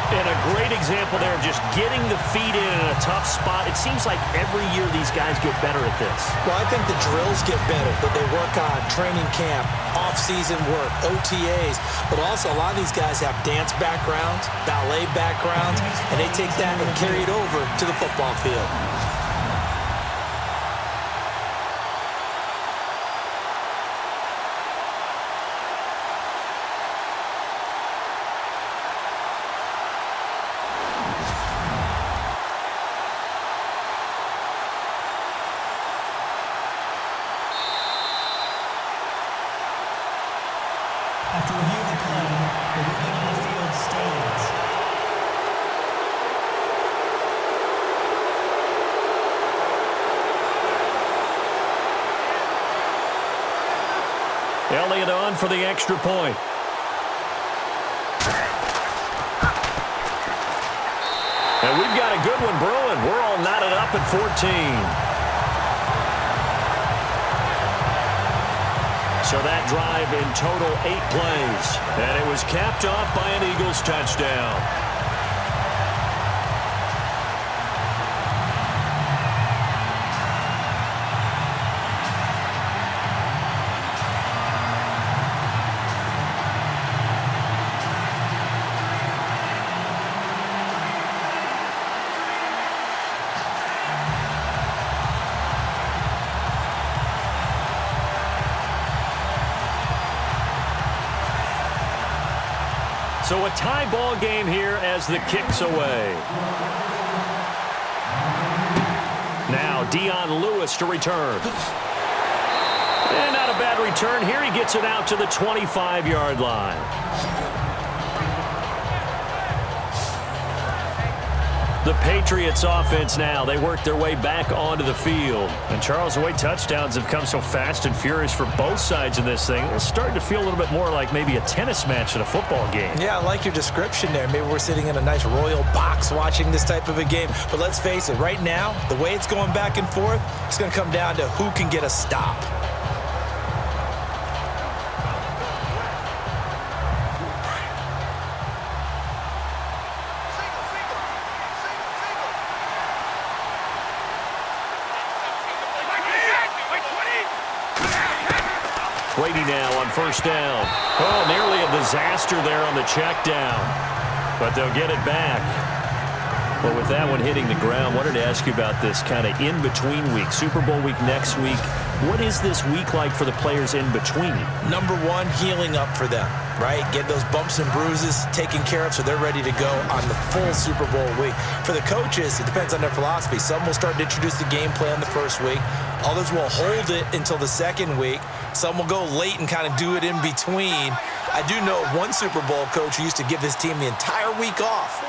And a great example there of just getting the feet in a tough spot. It seems like every year these guys get better at this. Well, I think the drills get better that they work on, training camp, off-season work, OTAs. But also a lot of these guys have dance backgrounds, ballet backgrounds, and they take that and carry it over to the football field. After review of the play, the ruling on the field stands. Elliott on for the extra point. And we've got a good one brewing. We're all knotted up at 14. So that drive in total 8 plays. And it was capped off by an Eagles touchdown. So a tie ball game here as the kick's away. Now Dion Lewis to return. And not a bad return here. He gets it out to the 25-yard line. The Patriots offense now, they work their way back onto the field. And Charles, the way touchdowns have come so fast and furious for both sides in this thing, it's starting to feel a little bit more like maybe a tennis match than a football game. Yeah, I like your description there. Maybe we're sitting in a nice royal box watching this type of a game. But let's face it, right now, the way it's going back and forth, it's going to come down to who can get a stop. Brady now on first down. Oh, nearly a disaster there on the check down. But they'll get it back. But with that one hitting the ground, wanted to ask you about this kind of in-between week. Super Bowl week next week. What is this week like for the players in between? Number one, healing up for them, right? Get those bumps and bruises taken care of so they're ready to go on the full Super Bowl week. For the coaches, it depends on their philosophy. Some will start to introduce the game plan the first week. Others will hold it until the second week. Some will go late and kind of do it in between. I do know one Super Bowl coach who used to give his team the entire week off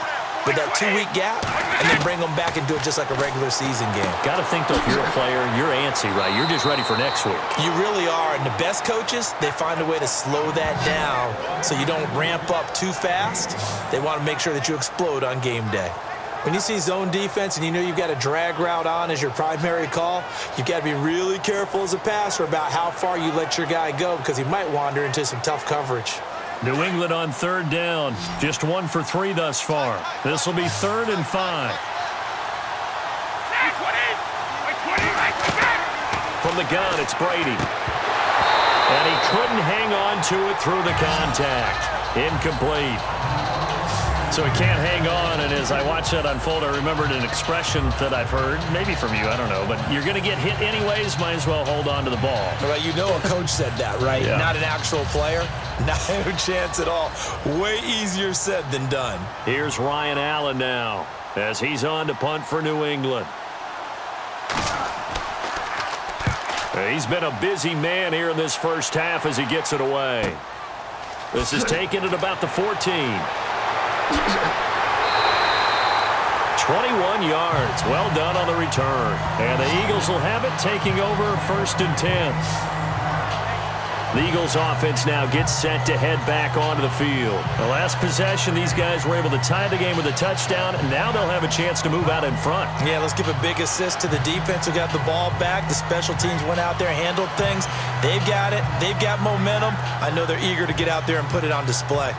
with that 2-week gap and then bring them back and do it just like a regular season game. Got to think, though, if you're a player, you're antsy, right? You're just ready for next week. You really are. And the best coaches, they find a way to slow that down so you don't ramp up too fast. They want to make sure that you explode on game day. When you see zone defense and you know you've got a drag route on as your primary call, you've got to be really careful as a passer about how far you let your guy go because he might wander into some tough coverage. New England on third down. Just 1 for 3 thus far. This will be 3rd and 5. From the gun, it's Brady. And he couldn't hang on to it through the contact. Incomplete. So he can't hang on, and as I watch that unfold, I remembered an expression that I've heard, maybe from you, I don't know, but you're going to get hit anyways, might as well hold on to the ball. Well, you know a coach said that, right? Yeah. Not an actual player. No chance at all. Way easier said than done. Here's Ryan Allen now, as he's on to punt for New England. He's been a busy man here in this first half as he gets it away. This is taken at about the 14. 21 yards. Well done on the return. And the Eagles will have it, taking over 1st and 10. The Eagles offense now gets set to head back onto the field. The last possession, these guys were able to tie the game with a touchdown, and now they'll have a chance to move out in front. Yeah, let's give a big assist to the defense who got the ball back. The special teams went out there, handled things. They've got it. They've got momentum. I know they're eager to get out there and put it on display.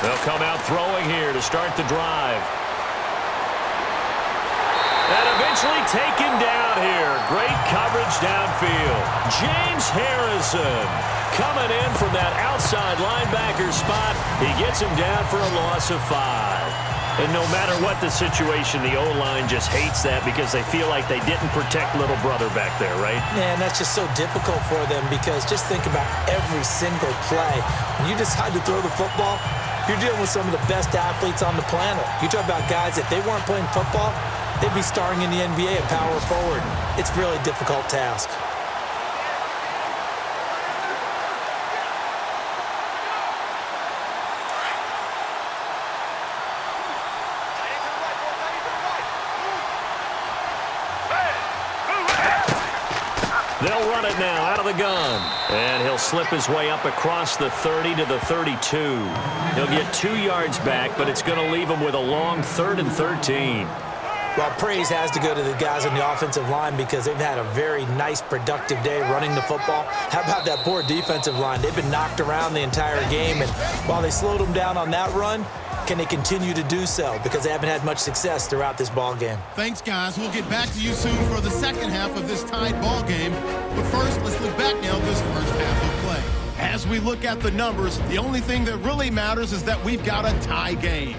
They'll come out throwing here to start the drive. And eventually taken down here. Great coverage downfield. James Harrison coming in from that outside linebacker spot. He gets him down for a loss of 5. And no matter what the situation, the O-line just hates that because they feel like they didn't protect little brother back there, right? Man, that's just so difficult for them because just think about every single play. When you decide to throw the football, you're dealing with some of the best athletes on the planet. You talk about guys, if they weren't playing football, they'd be starring in the NBA at power forward. It's a really difficult task. They'll run it now out of the gun. And he'll slip his way up across the 30 to the 32. He'll get 2 yards back, but it's going to leave him with a long 3rd and 13. Well, praise has to go to the guys on the offensive line because they've had a very nice, productive day running the football. How about that poor defensive line? They've been knocked around the entire game, and while they slowed them down on that run, can they continue to do so? Because they haven't had much success throughout this ball game. Thanks, guys. We'll get back to you soon for the second half of this tied ball game. But first, let's look back now at this first half of play. As we look at the numbers, the only thing that really matters is that we've got a tie game.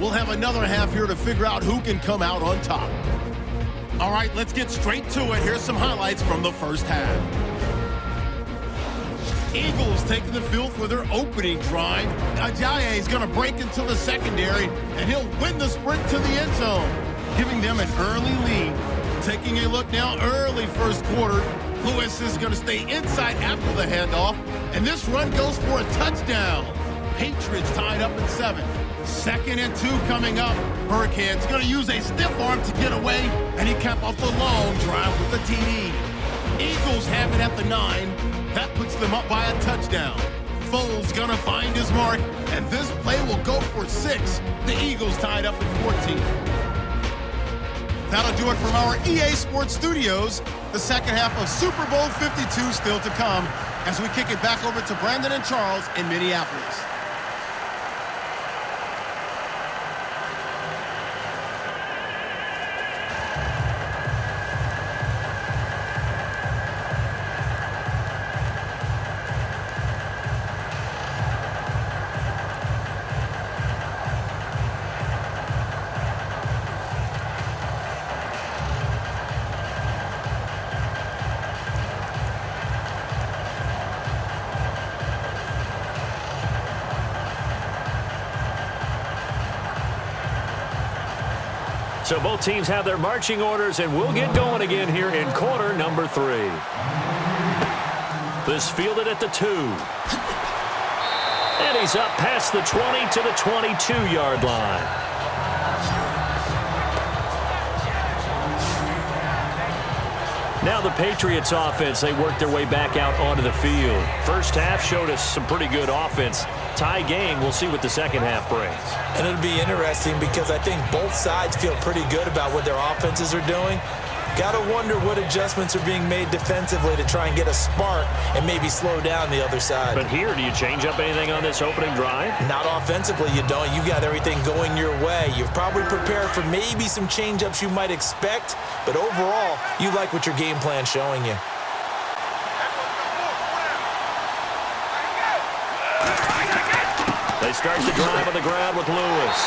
We'll have another half here to figure out who can come out on top. All right, let's get straight to it. Here's some highlights from the first half. Eagles taking the field for their opening drive. Ajayi is going to break into the secondary, and he'll win the sprint to the end zone, giving them an early lead. Taking a look now, early first quarter. Lewis is going to stay inside after the handoff, and this run goes for a touchdown. Patriots tied up at 7. 2nd and 2 coming up. Hurricanes going to use a stiff arm to get away, and he capped off the long drive with a TD. Eagles have it at the 9. That puts them up by a touchdown. Foles gonna find his mark, and this play will go for 6. The Eagles tied up at 14. That'll do it from our EA Sports Studios. The second half of Super Bowl 52 still to come as we kick it back over to Brandon and Charles in Minneapolis. So both teams have their marching orders, and we'll get going again here in quarter number 3. This fielded at the 2. And he's up past the 20 to the 22-yard line. Now the Patriots offense, they work their way back out onto the field. First half showed us some pretty good offense. Tie game, we'll see what the second half brings. And it'll be interesting because I think both sides feel pretty good about what their offenses are doing. Got to wonder what adjustments are being made defensively to try and get a spark and maybe slow down the other side. But here, do you change up anything on this opening drive? Not offensively, you don't. You got everything going your way. You've probably prepared for maybe some change-ups you might expect, but overall, you like what your game plan's showing you. They start the drive on the ground with Lewis.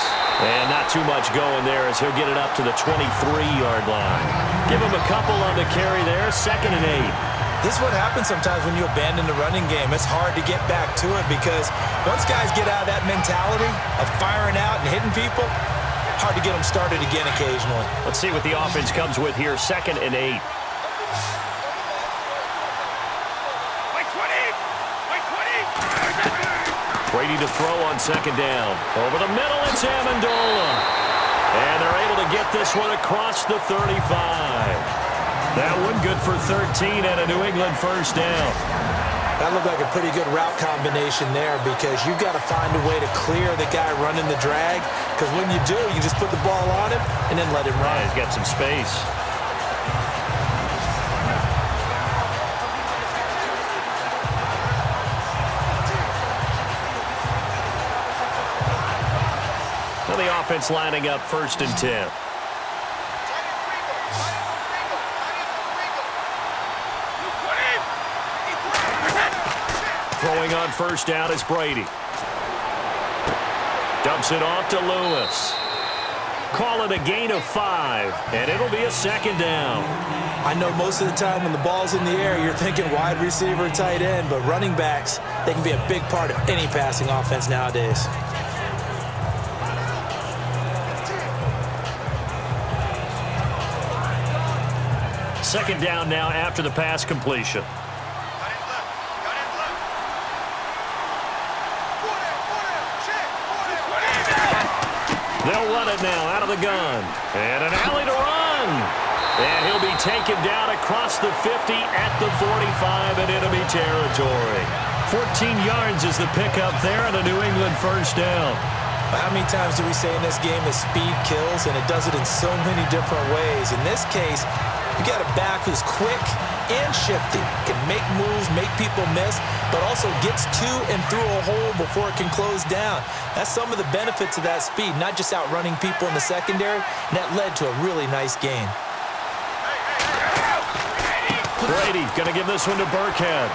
And not too much going there as he'll get it up to the 23-yard line. Give him a couple on the carry there, 2nd and 8. This is what happens sometimes when you abandon the running game. It's hard to get back to it because once guys get out of that mentality of firing out and hitting people, hard to get them started again occasionally. Let's see what the offense comes with here, 2nd and 8. Brady to throw on 2nd down. Over the middle, it's Amendola. And they're able to get this one across the 35. That one good for 13 and a New England first down. That looked like a pretty good route combination there because you've got to find a way to clear the guy running the drag. Because when you do, you just put the ball on him and then let him run. Yeah, he's got some space. The offense lining up 1st and 10. Throwing on 1st down is Brady. Dumps it off to Lewis. Call it a gain of 5, and it'll be a 2nd down. I know most of the time when the ball's in the air, you're thinking wide receiver, tight end, but running backs, they can be a big part of any passing offense nowadays. 2nd down now after the pass completion. They'll run it now out of the gun. And an alley to run. And he'll be taken down across the 50 at the 45 and enemy territory. 14 yards is the pickup there and a New England first down. How many times do we say in this game that speed kills, and it does it in so many different ways? In this case, you got a back who's quick and shifty, can make moves, make people miss, but also gets to and through a hole before it can close down. That's some of the benefits of that speed, not just outrunning people in the secondary, and that led to a really nice gain. Brady going to give this one to Burkhead.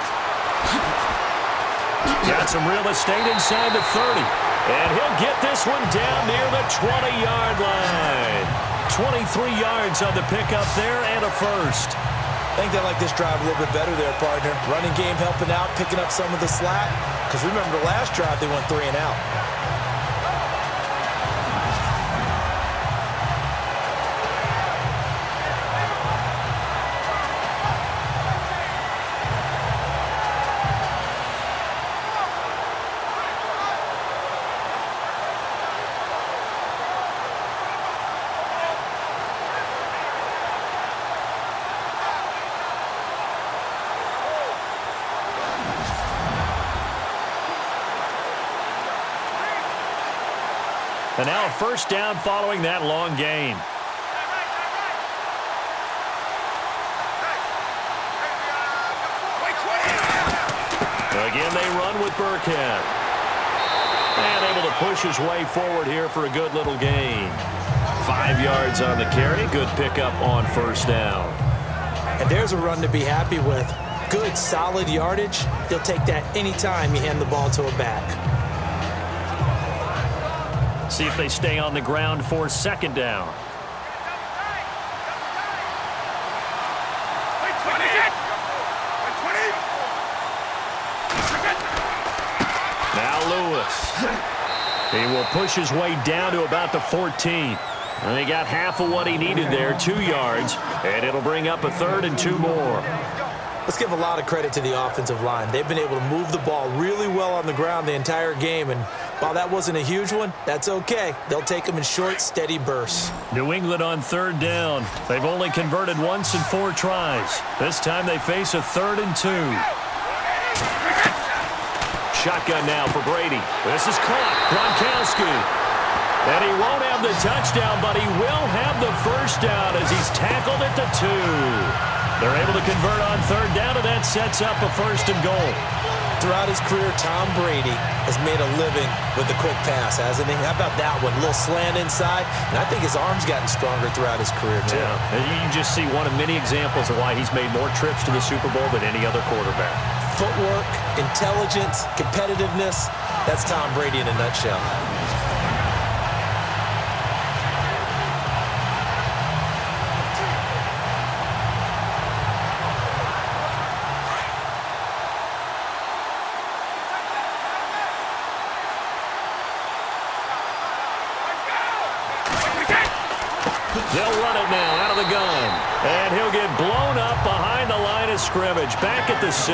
Got some real estate inside the 30. And he'll get this one down near the 20-yard line. 23 yards on the pickup there and a first. I think they like this drive a little bit better there, partner. Running game helping out, picking up some of the slack. Because remember the last drive, they went 3 and out. And now a first down following that long gain. Again, they run with Burkhead. And able to push his way forward here for a good little gain. 5 yards on the carry. Good pickup on first down. And there's a run to be happy with. Good, solid yardage. He'll take that anytime you hand the ball to a back. See if they stay on the ground for second down. Now Lewis. He will push his way down to about the 14. And he got half of what he needed there, 2 yards. And it'll bring up a 3rd and 2 more. Let's give a lot of credit to the offensive line. They've been able to move the ball really well on the ground the entire game. And while that wasn't a huge one, that's okay. They'll take them in short, steady bursts. New England on 3rd down. They've only converted once in 4 tries. This time they face a 3rd and 2. Shotgun now for Brady. This is caught. Gronkowski. And he won't have the touchdown, but he will have the first down as he's tackled at the 2. They're able to convert on 3rd down, and that sets up a 1st and goal. Throughout his career, Tom Brady has made a living with the quick pass, hasn't he? How about that one? A little slant inside, and I think his arm's gotten stronger throughout his career, too. Yeah, and you just see one of many examples of why he's made more trips to the Super Bowl than any other quarterback. Footwork, intelligence, competitiveness, That's Tom Brady in a nutshell. They'll run it now out of the gun. And he'll get blown up behind the line of scrimmage. Back at the 6.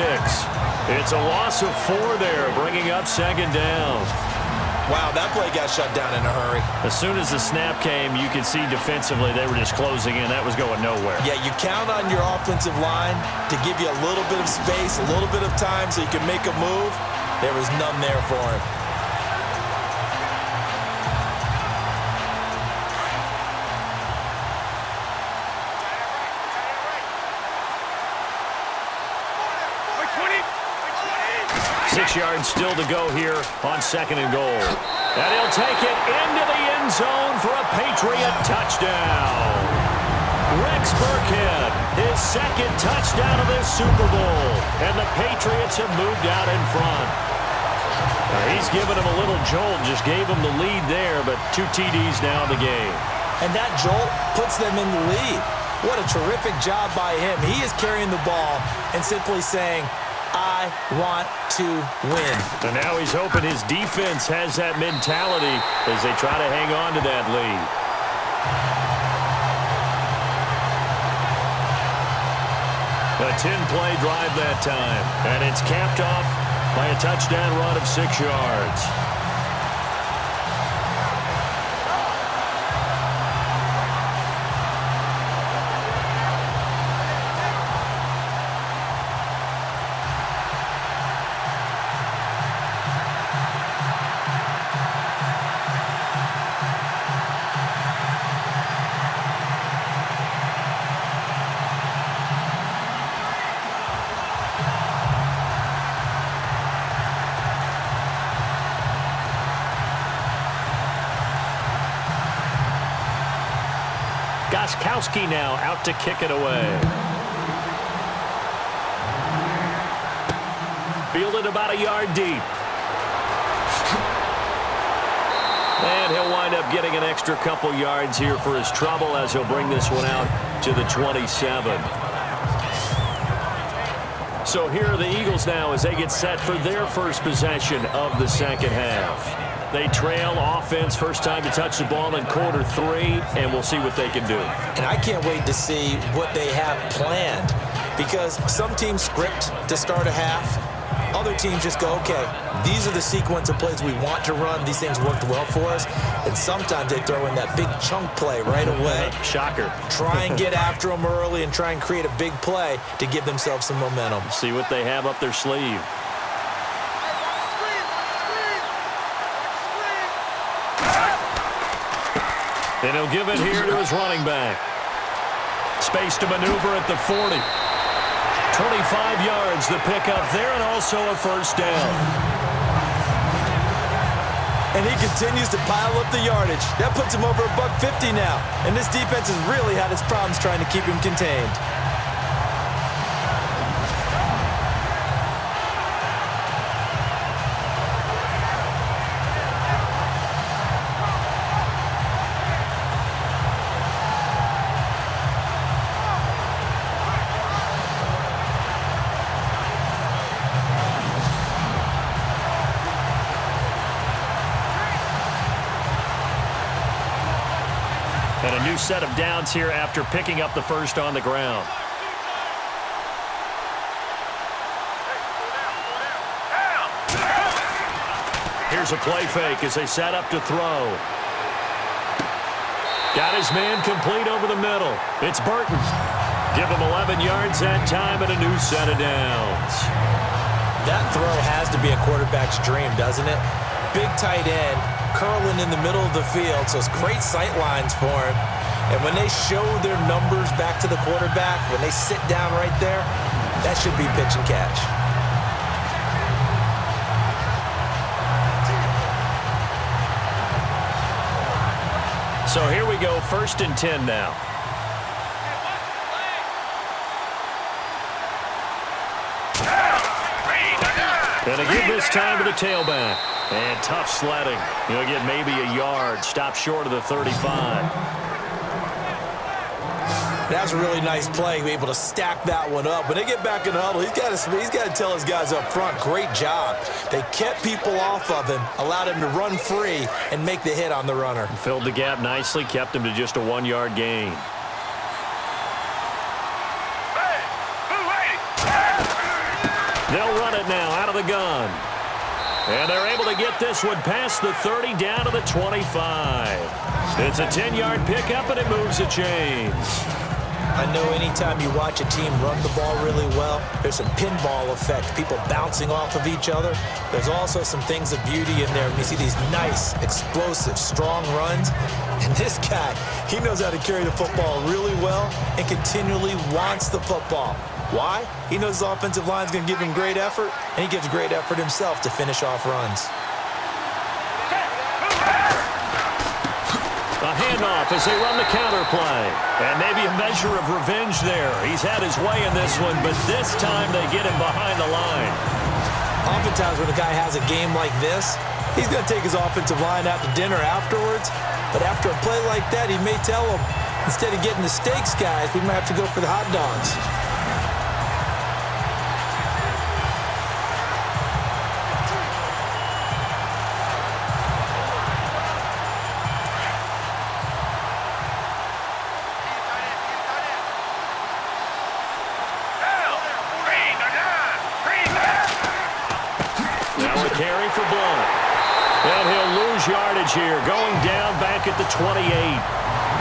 It's a loss of 4 there, bringing up 2nd down. Wow, that play got shut down in a hurry. As soon as the snap came, you could see defensively they were just closing in. That was going nowhere. Yeah, you count on your offensive line to give you a little bit of space, a little bit of time so you can make a move. There was none there for him. Yards still to go here on 2nd and goal. And he'll take it into the end zone for a Patriot touchdown. Rex Burkhead, his 2nd touchdown of this Super Bowl. And the Patriots have moved out in front. He's given him a little jolt, just gave him the lead there, but 2 TDs now in the game. And that jolt puts them in the lead. What a terrific job by him. He is carrying the ball and simply saying, I want to win. And now he's hoping his defense has that mentality as they try to hang on to that lead. A 10-play drive that time, and it's capped off by a touchdown run of 6 yards. Goskowski now out to kick it away. Fielded about a yard deep. And he'll wind up getting an extra couple yards here for his trouble as he'll bring this one out to the 27. So here are the Eagles now as they get set for their first possession of the 2nd half. They trail offense, first time to touch the ball in quarter 3, and we'll see what they can do. And I can't wait to see what they have planned, because some teams script to start a half. Other teams just go, okay, these are the sequence of plays we want to run. These things worked well for us. And sometimes they throw in that big chunk play right away. Shocker. Try and get after them early and try and create a big play to give themselves some momentum. See what they have up their sleeve. And he'll give it here to his running back. Space to maneuver at the 40. 25 yards the pickup there, and also a first down. And he continues to pile up the yardage. That puts him over $150 now. And this defense has really had its problems trying to keep him contained. And a new set of downs here after picking up the first on the ground. Here's a play fake as they set up to throw. Got his man complete over the middle. It's Burton. Give him 11 yards that time and a new set of downs. That throw has to be a quarterback's dream, doesn't it? Big tight end, curling in the middle of the field, so it's great sight lines for him. And when they show their numbers back to the quarterback, when they sit down right there, that should be pitch and catch. So here we go, 1st and 10 now. And And they give this time to the tailback. And tough sledding. He'll get maybe a yard. Stop short of the 35. That was a really nice play, able to stack that one up. When they get back in the huddle, he's got to tell his guys up front, great job. They kept people off of him, allowed him to run free, and make the hit on the runner. Filled the gap nicely, kept him to just a 1-yard gain. They'll run it now out of the gun. And they're able to get this one past the 30 down to the 25. It's a 10-yard pickup, and it moves the chains. I know anytime you watch a team run the ball really well, there's some pinball effect, people bouncing off of each other. There's also some things of beauty in there when you see these nice, explosive, strong runs. And this guy, he knows how to carry the football really well and continually wants the football. Why? He knows his offensive line is going to give him great effort, and he gives great effort himself to finish off runs. A handoff as they run the counter play. And maybe a measure of revenge there. He's had his way in this one, but this time they get him behind the line. Oftentimes when a guy has a game like this, he's going to take his offensive line out to dinner afterwards. But after a play like that, he may tell them, instead of getting the steaks, guys, we might have to go for the hot dogs. Carry for Blunt. And he'll lose yardage here, going down back at the 28.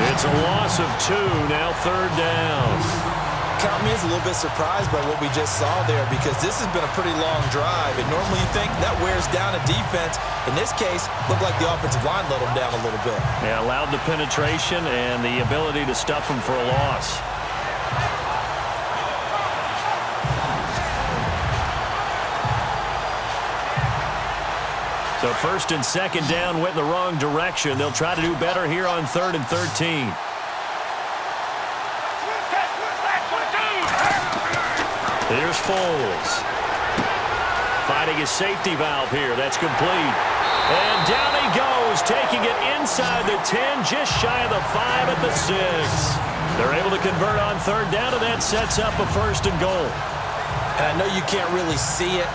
It's a loss of 2, now 3rd down. Count me as a little bit surprised by what we just saw there, because this has been a pretty long drive, and normally you think that wears down a defense. In this case, looked like the offensive line let them down a little bit. Yeah, allowed the penetration and the ability to stuff them for a loss. So 1st and 2nd down went in the wrong direction. They'll try to do better here on 3rd and 13. Here's Foles. Fighting his safety valve here. That's complete. And down he goes, taking it inside the 10, just shy of the 5 at the 6. They're able to convert on 3rd down, and that sets up a 1st and goal. And I know you can't really see it,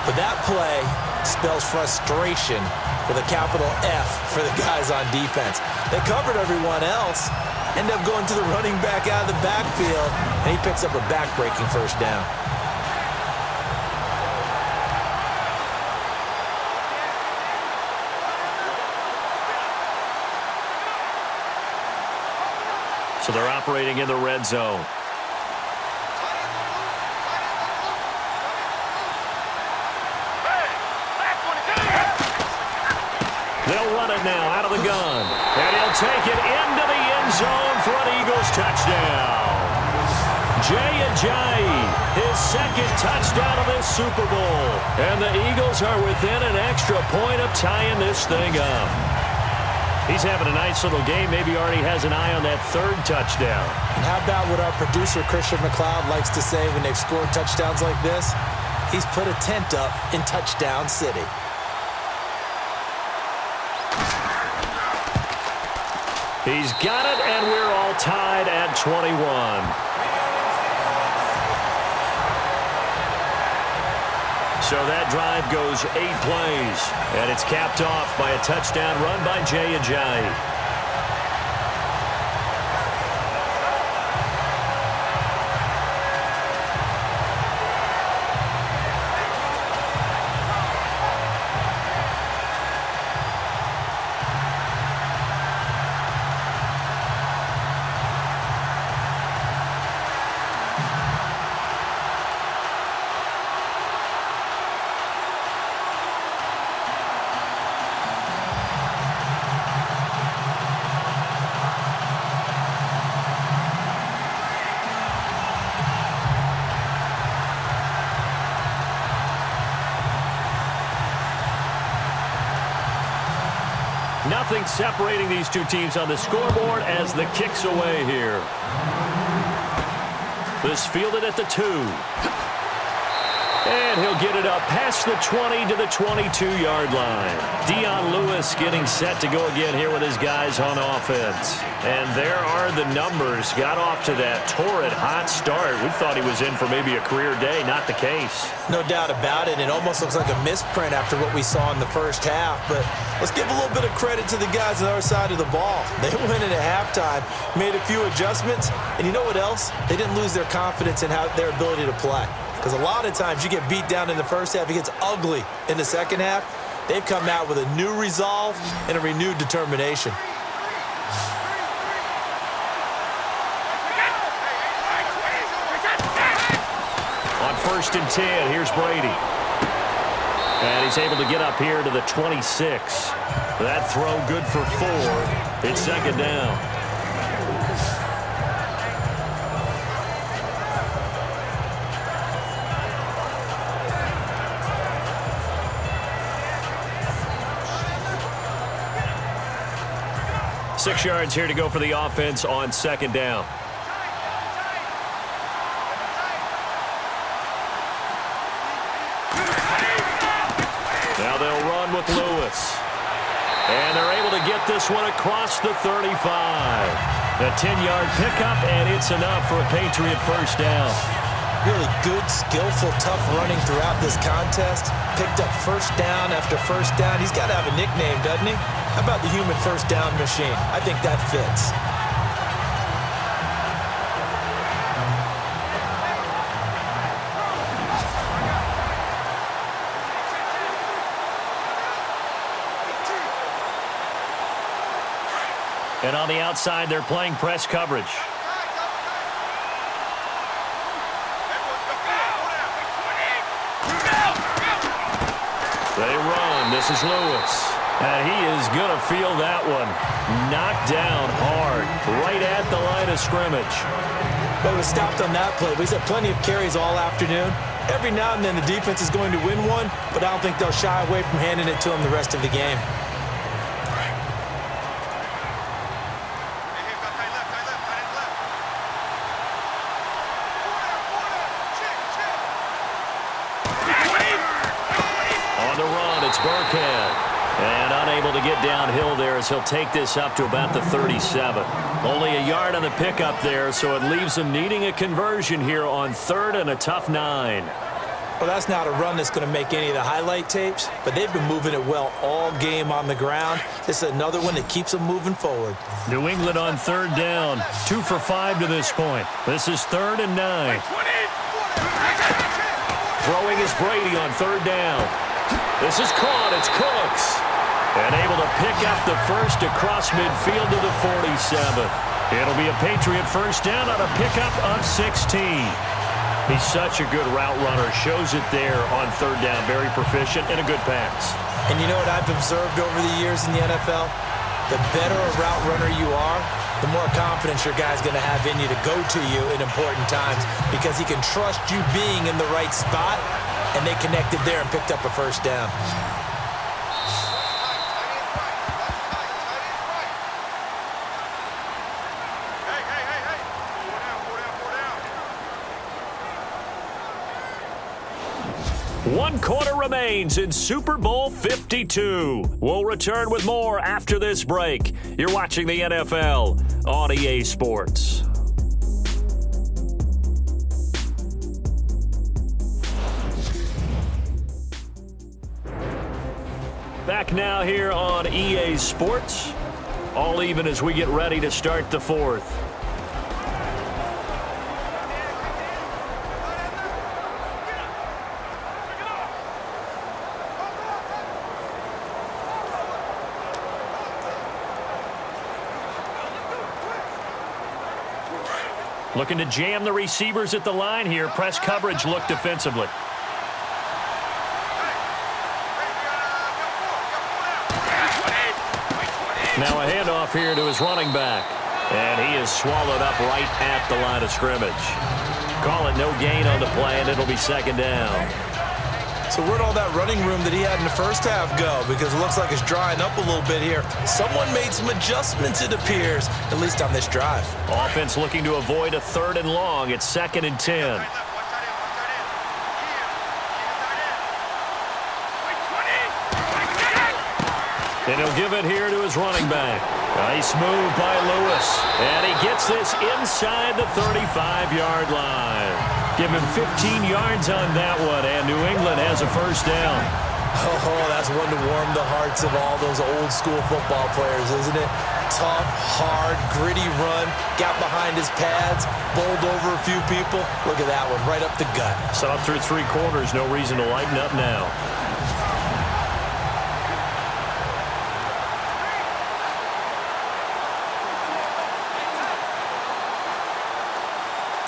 but that play spells frustration with a capital F for the guys on defense. They covered everyone else, end up going to the running back out of the backfield, and he picks up a back-breaking 1st down. So they're operating in the red zone. They'll run it now out of the gun. And he'll take it into the end zone for an Eagles touchdown. Jay Ajayi, his 2nd touchdown of this Super Bowl. And the Eagles are within an extra point of tying this thing up. He's having a nice little game. Maybe already has an eye on that 3rd touchdown. And how about what our producer, Christian McLeod, likes to say when they've scored touchdowns like this? He's put a tent up in Touchdown City. He's got it, and we're all tied at 21. So that drive goes 8 plays, and it's capped off by a touchdown run by Jay Ajayi. Nothing separating these two teams on the scoreboard as the kick's away here. This fielded at the 2. And he'll get it up past the 20 to the 22-yard line. Dion Lewis getting set to go again here with his guys on offense. And there are the numbers. Got off to that torrid hot start. We thought he was in for maybe a career day. Not the case. No doubt about it. It almost looks like a misprint after what we saw in the first half. But let's give a little bit of credit to the guys on the other side of the ball. They went in at halftime, made a few adjustments. And you know what else? They didn't lose their confidence in their ability to play. Because a lot of times you get beat down in the first half, it gets ugly in the second half. They've come out with a new resolve and a renewed determination. On 1st and 10, here's Brady. And he's able to get up here to the 26. That throw good for 4. It's 2nd down. Six yards here to go for the offense on 2nd down. Now they'll run with Lewis. And they're able to get this one across the 35. The 10-yard pickup, and it's enough for a Patriot first down. Really good, skillful, tough running throughout this contest. Picked up first down after first down. He's got to have a nickname, doesn't he? How about the human first down machine? I think that fits. And on the outside, they're playing press coverage. They run. This is Lewis. And he is going to feel that one. Knocked down hard, right at the line of scrimmage. But we stopped on that play. We've had plenty of carries all afternoon. Every now and then the defense is going to win one, but I don't think they'll shy away from handing it to him the rest of the game. On the run, it's Burkhead. And unable to get downhill there as he'll take this up to about the 37. Only a yard on the pickup there, so it leaves him needing a conversion here on 3rd and a tough 9. Well, that's not a run that's going to make any of the highlight tapes, but they've been moving it well all game on the ground. This is another one that keeps them moving forward. New England on 3rd down. 2 for 5 to this point. This is 3rd and 9. Throwing is Brady on 3rd down. This is caught. It's Cooks. And able to pick up the first across midfield to the 47. It'll be a Patriot first down on a pickup of 16. He's such a good route runner. Shows it there on 3rd down. Very proficient and a good pass. And you know what I've observed over the years in the NFL? The better a route runner you are, the more confidence your guy's going to have in you to go to you in important times because he can trust you being in the right spot, and they connected there and picked up a first down. One quarter remains in Super Bowl 52. We'll return with more after this break. You're watching the NFL on EA Sports. Back now here on EA Sports. All even as we get ready to start the 4th. Looking to jam the receivers at the line here. Press coverage look defensively. Now a handoff here to his running back. And he is swallowed up right at the line of scrimmage. Call it no gain on the play, and it'll be 2nd down. So where'd all that running room that he had in the first half go? Because it looks like it's drying up a little bit here. Someone made some adjustments, it appears, at least on this drive. Offense looking to avoid a 3rd and long. It's 2nd and 10. And he'll give it here to his running back. Nice move by Lewis. And he gets this inside the 35-yard line. Give him 15 yards on that one, and New England has a first down. Oh, that's one to warm the hearts of all those old-school football players, isn't it? Tough, hard, gritty run. Got behind his pads, bowled over a few people. Look at that one, right up the gut. Saw through 3 quarters, no reason to lighten up now.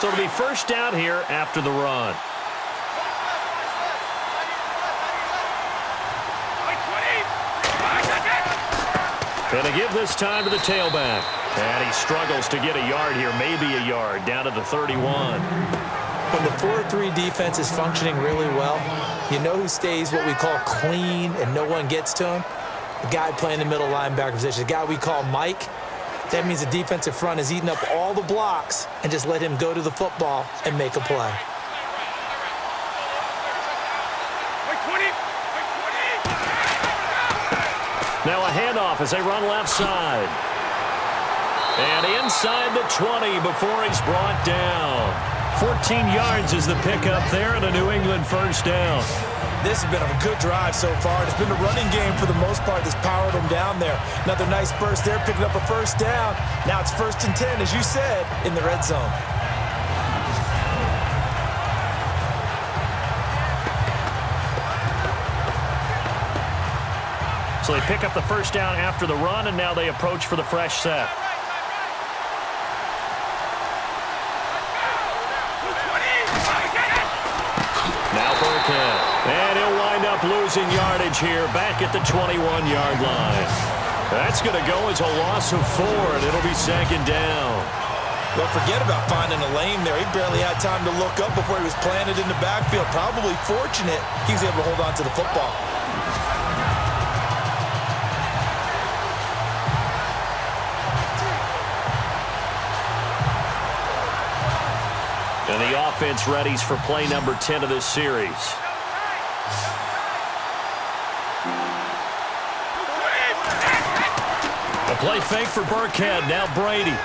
So it'll be first down here after the run. And they give this time to the tailback. And he struggles to get a yard here, maybe a yard, down to the 31. When the 4-3 defense is functioning really well, you know who stays what we call clean and no one gets to him? The guy playing the middle linebacker position, the guy we call Mike. That means the defensive front is eating up all the blocks and just let him go to the football and make a play. Now a handoff as they run left side. And inside the 20 before he's brought down. 14 yards is the pickup there and a New England first down. This has been a good drive so far. It's been a running game for the most part that's powered them down there. Another nice burst there, picking up a first down. Now it's 1st and 10, as you said, in the red zone. So they pick up the first down after the run, and now they approach for the fresh set. Now Burkhead. And he'll wind up losing yardage here back at the 21-yard line. That's going to go as a loss of 4, and it'll be 2nd down. Well, forget about finding a lane there. He barely had time to look up before he was planted in the backfield. Probably fortunate he was able to hold on to the football. And the offense readies for play number 10 of this series. A play fake for Burkhead. Now Brady.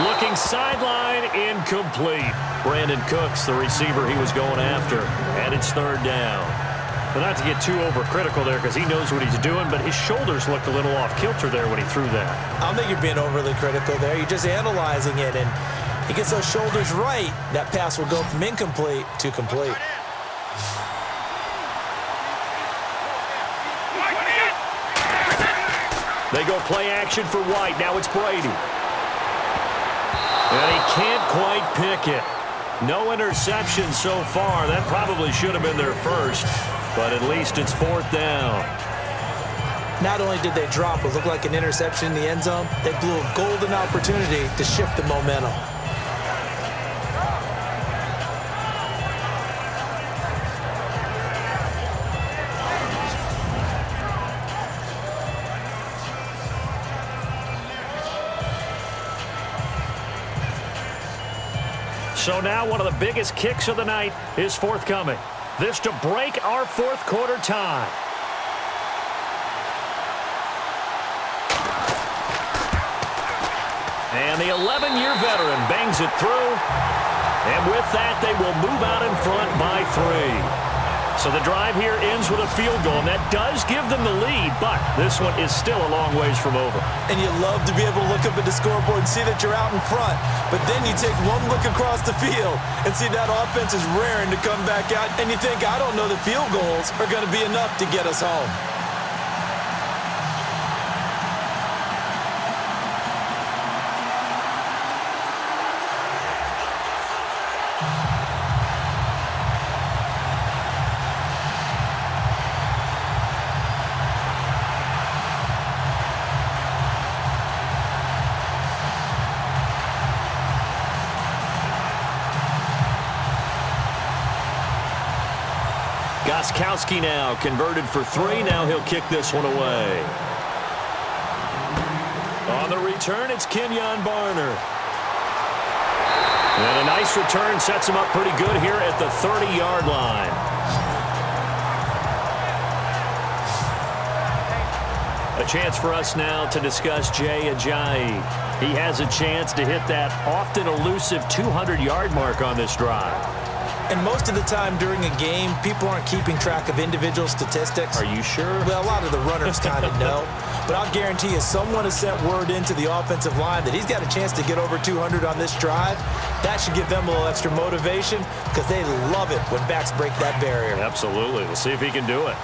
Looking sideline, incomplete. Brandon Cooks, the receiver he was going after. And it's 3rd down. But not to get too overcritical there because he knows what he's doing, but his shoulders looked a little off kilter there when he threw that. I don't think you're being overly critical there. You're just analyzing it, and he gets those shoulders right. That pass will go from incomplete to complete. They go play action for White. Now it's Brady. And he can't quite pick it. No interception so far. That probably should have been their first. But at least it's 4th down. Not only did they drop what looked like an interception in the end zone, they blew a golden opportunity to shift the momentum. So now one of the biggest kicks of the night is forthcoming. This to break our 4th quarter tie. And the 11-year veteran bangs it through. And with that, they will move out in front by 3. So the drive here ends with a field goal, and that does give them the lead, but this one is still a long ways from over. And you love to be able to look up at the scoreboard and see that you're out in front, but then you take one look across the field and see that offense is raring to come back out, and you think, I don't know that field goals are going to be enough to get us home. Gostkowski now converted for 3. Now he'll kick this one away. On the return, it's Kenyon Barner. And a nice return sets him up pretty good here at the 30-yard line. A chance for us now to discuss Jay Ajayi. He has a chance to hit that often elusive 200-yard mark on this drive. And most of the time during a game, people aren't keeping track of individual statistics. Are you sure? Well, a lot of the runners kind of know. But I'll guarantee you someone has sent word into the offensive line that he's got a chance to get over 200 on this drive. That should give them a little extra motivation because they love it when backs break that barrier. Absolutely. We'll see if he can do it.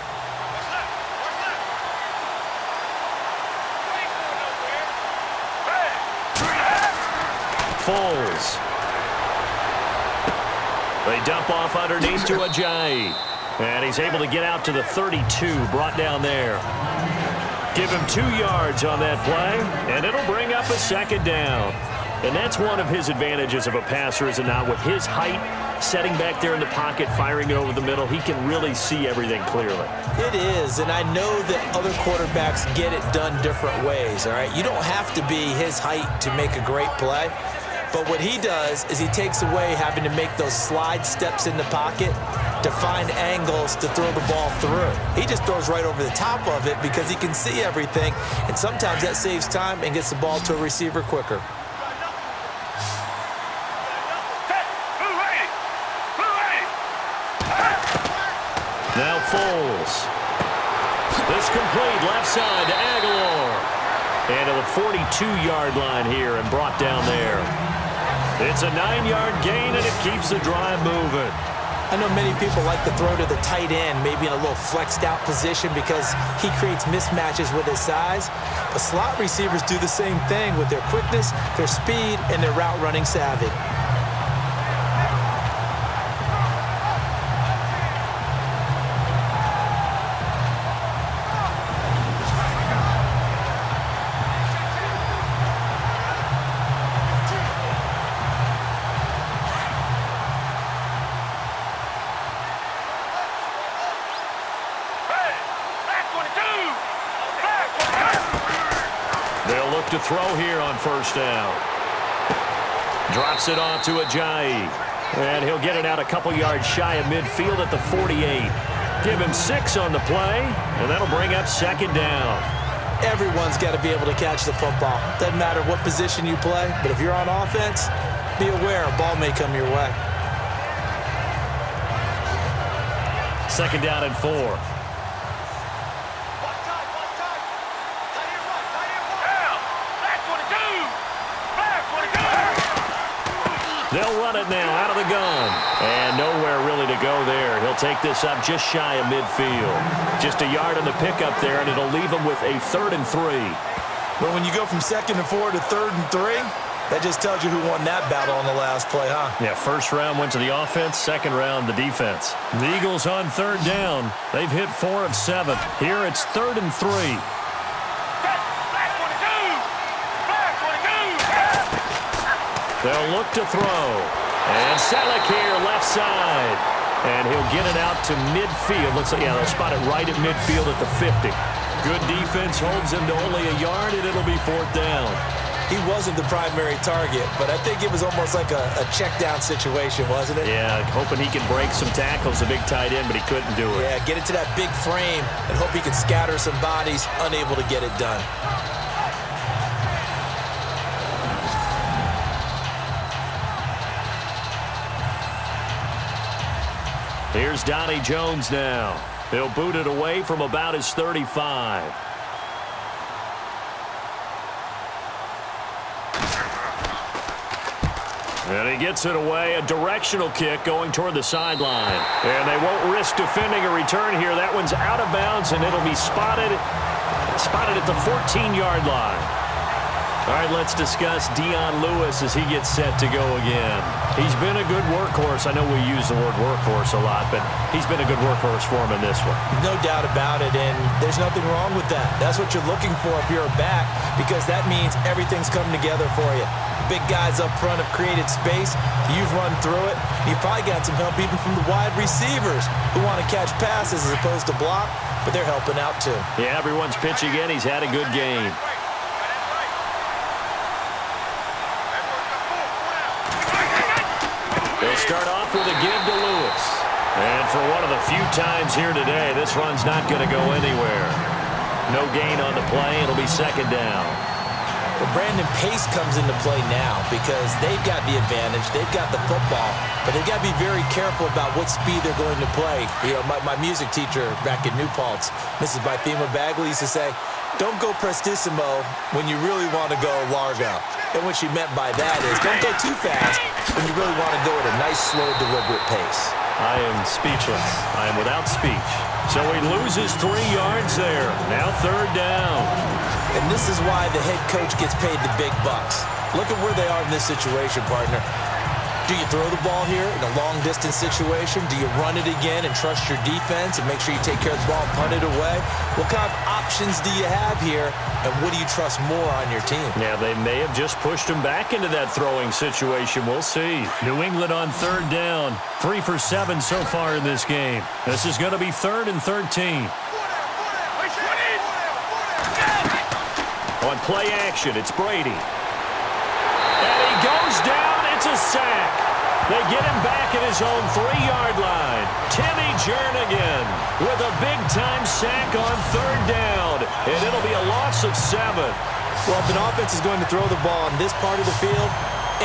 Foles. They dump off underneath to Ajayi. And he's able to get out to the 32, brought down there. Give him 2 yards on that play, and it'll bring up a second down. And that's one of his advantages of a passer, is it not? With his height, setting back there in the pocket, firing it over the middle, he can really see everything clearly. It is, and I know that other quarterbacks get it done different ways, all right? You don't have to be his height to make a great play. But what he does is he takes away having to make those slide steps in the pocket to find angles to throw the ball through. He just throws right over the top of it because he can see everything, and sometimes that saves time and gets the ball to a receiver quicker. Now Foles. This complete left side to Aguilar. And to the 42-yard line here and brought down there. It's a 9-yard gain, and it keeps the drive moving. I know many people like to throw to the tight end, maybe in a little flexed out position because he creates mismatches with his size. But slot receivers do the same thing with their quickness, their speed, and their route running savvy. They'll look to throw here on first down. Drops it off to Ajayi. And he'll get it out a couple yards shy of midfield at the 48. Give him 6 on the play, and that'll bring up second down. Everyone's got to be able to catch the football. Doesn't matter what position you play, but if you're on offense, be aware a ball may come your way. Second down and 4. They'll run it now out of the gun. And nowhere really to go there. He'll take this up just shy of midfield. Just a yard on the pickup there, and it'll leave him with a 3rd and 3. But when you go from 2nd and 4 to 3rd and 3, that just tells you who won that battle on the last play, huh? Yeah, first round went to the offense, second round the defense. The Eagles on 3rd down. They've hit 4 of 7. Here it's 3rd and 3. They'll look to throw. And Selleck here, left side. And he'll get it out to midfield. Looks like, yeah, they'll spot it right at midfield at the 50. Good defense holds him to only a yard, and it'll be 4th down. He wasn't the primary target, but I think it was almost like a check down situation, wasn't it? Yeah, hoping he can break some tackles, a big tight end, but he couldn't do it. Yeah, get it to that big frame and hope he can scatter some bodies, unable to get it done. Here's Donnie Jones now. He'll boot it away from about his 35. And he gets it away, a directional kick going toward the sideline. And they won't risk defending a return here. That one's out of bounds, and it'll be spotted at the 14-yard line. All right, let's discuss Dion Lewis as he gets set to go again. He's been a good workhorse. I know we use the word workhorse a lot, but he's been a good workhorse for him in this one. No doubt about it, and there's nothing wrong with that. That's what you're looking for if you're a back, because that means everything's coming together for you. Big guys up front have created space. You've run through it. You've probably got some help even from the wide receivers who want to catch passes as opposed to block, but they're helping out too. Yeah, everyone's pitching in. He's had a good game. They'll start off with a give to Lewis. And for one of the few times here today, this run's not going to go anywhere. No gain on the play. It'll be second down. Well, Brandon, pace comes into play now because they've got the advantage. They've got the football, but they've got to be very careful about what speed they're going to play. You know, my music teacher back in New Paltz, Mrs. Bythema Bagley, used to say, don't go prestissimo when you really want to go largo. And what she meant by that is don't go too fast when you really want to go at a nice, slow, deliberate pace. I am speechless. I am without speech. So he loses 3 yards there. Now third down. And this is why the head coach gets paid the big bucks. Look at where they are in this situation, partner. Do you throw the ball here in a long-distance situation? Do you run it again and trust your defense and make sure you take care of the ball and punt it away? What kind of options do you have here, and what do you trust more on your team? Yeah, they may have just pushed him back into that throwing situation. We'll see. New England on third down. 3 for 7 so far in this game. This is going to be 3rd and 13. On play action, it's Brady. And he goes down. It's a sack. They get him back at his own 3-yard line. Timmy Jernigan with a big-time sack on third down. And it'll be a loss of 7. Well, if an offense is going to throw the ball on this part of the field,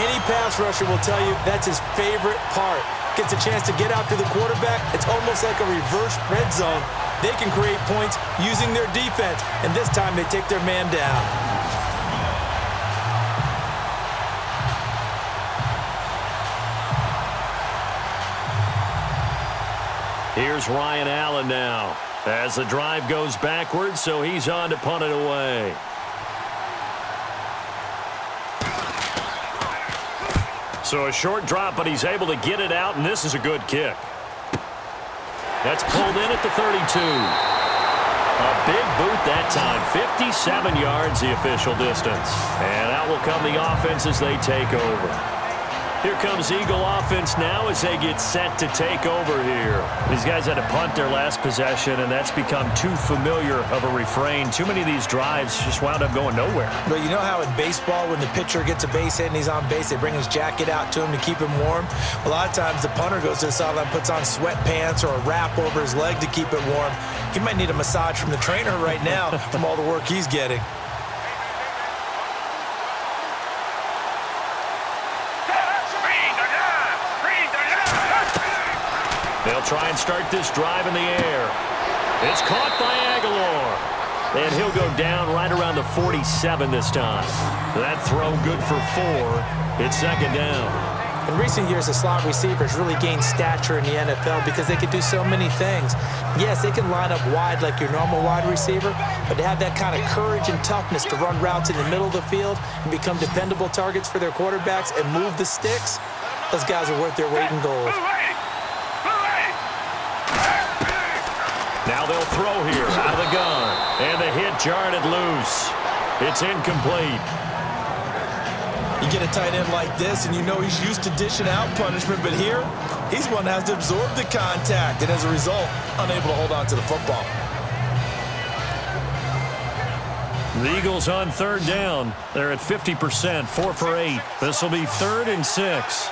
any pass rusher will tell you that's his favorite part. Gets a chance to get out to the quarterback. It's almost like a reverse red zone. They can create points using their defense, and this time they take their man down. Here's Ryan Allen now as the drive goes backwards, so he's on to punt it away. So a short drop, but he's able to get it out, and this is a good kick. That's pulled in at the 32. A big boot that time. 57 yards the official distance. And out will come the offense as they take over. Here comes Eagle offense now as they get set to take over here. These guys had to punt their last possession, and that's become too familiar of a refrain. Too many of these drives just wound up going nowhere. But you know how in baseball, when the pitcher gets a base hit and he's on base, they bring his jacket out to him to keep him warm? A lot of times the punter goes to the sideline, puts on sweatpants or a wrap over his leg to keep it warm. He might need a massage from the trainer right now from all the work he's getting. They'll try and start this drive in the air. It's caught by Aguilar. And he'll go down right around the 47 this time. That throw good for 4. It's second down. In recent years, the slot receivers really gained stature in the NFL because they can do so many things. Yes, they can line up wide like your normal wide receiver, but to have that kind of courage and toughness to run routes in the middle of the field and become dependable targets for their quarterbacks and move the sticks, those guys are worth their weight in gold. Now they'll throw here out of the gun. And the hit jarred it loose. It's incomplete. You get a tight end like this, and you know he's used to dishing out punishment, but here, he's one that has to absorb the contact, and as a result, unable to hold on to the football. The Eagles on third down. They're at 50%, 4 for 8. This will be 3rd and 6.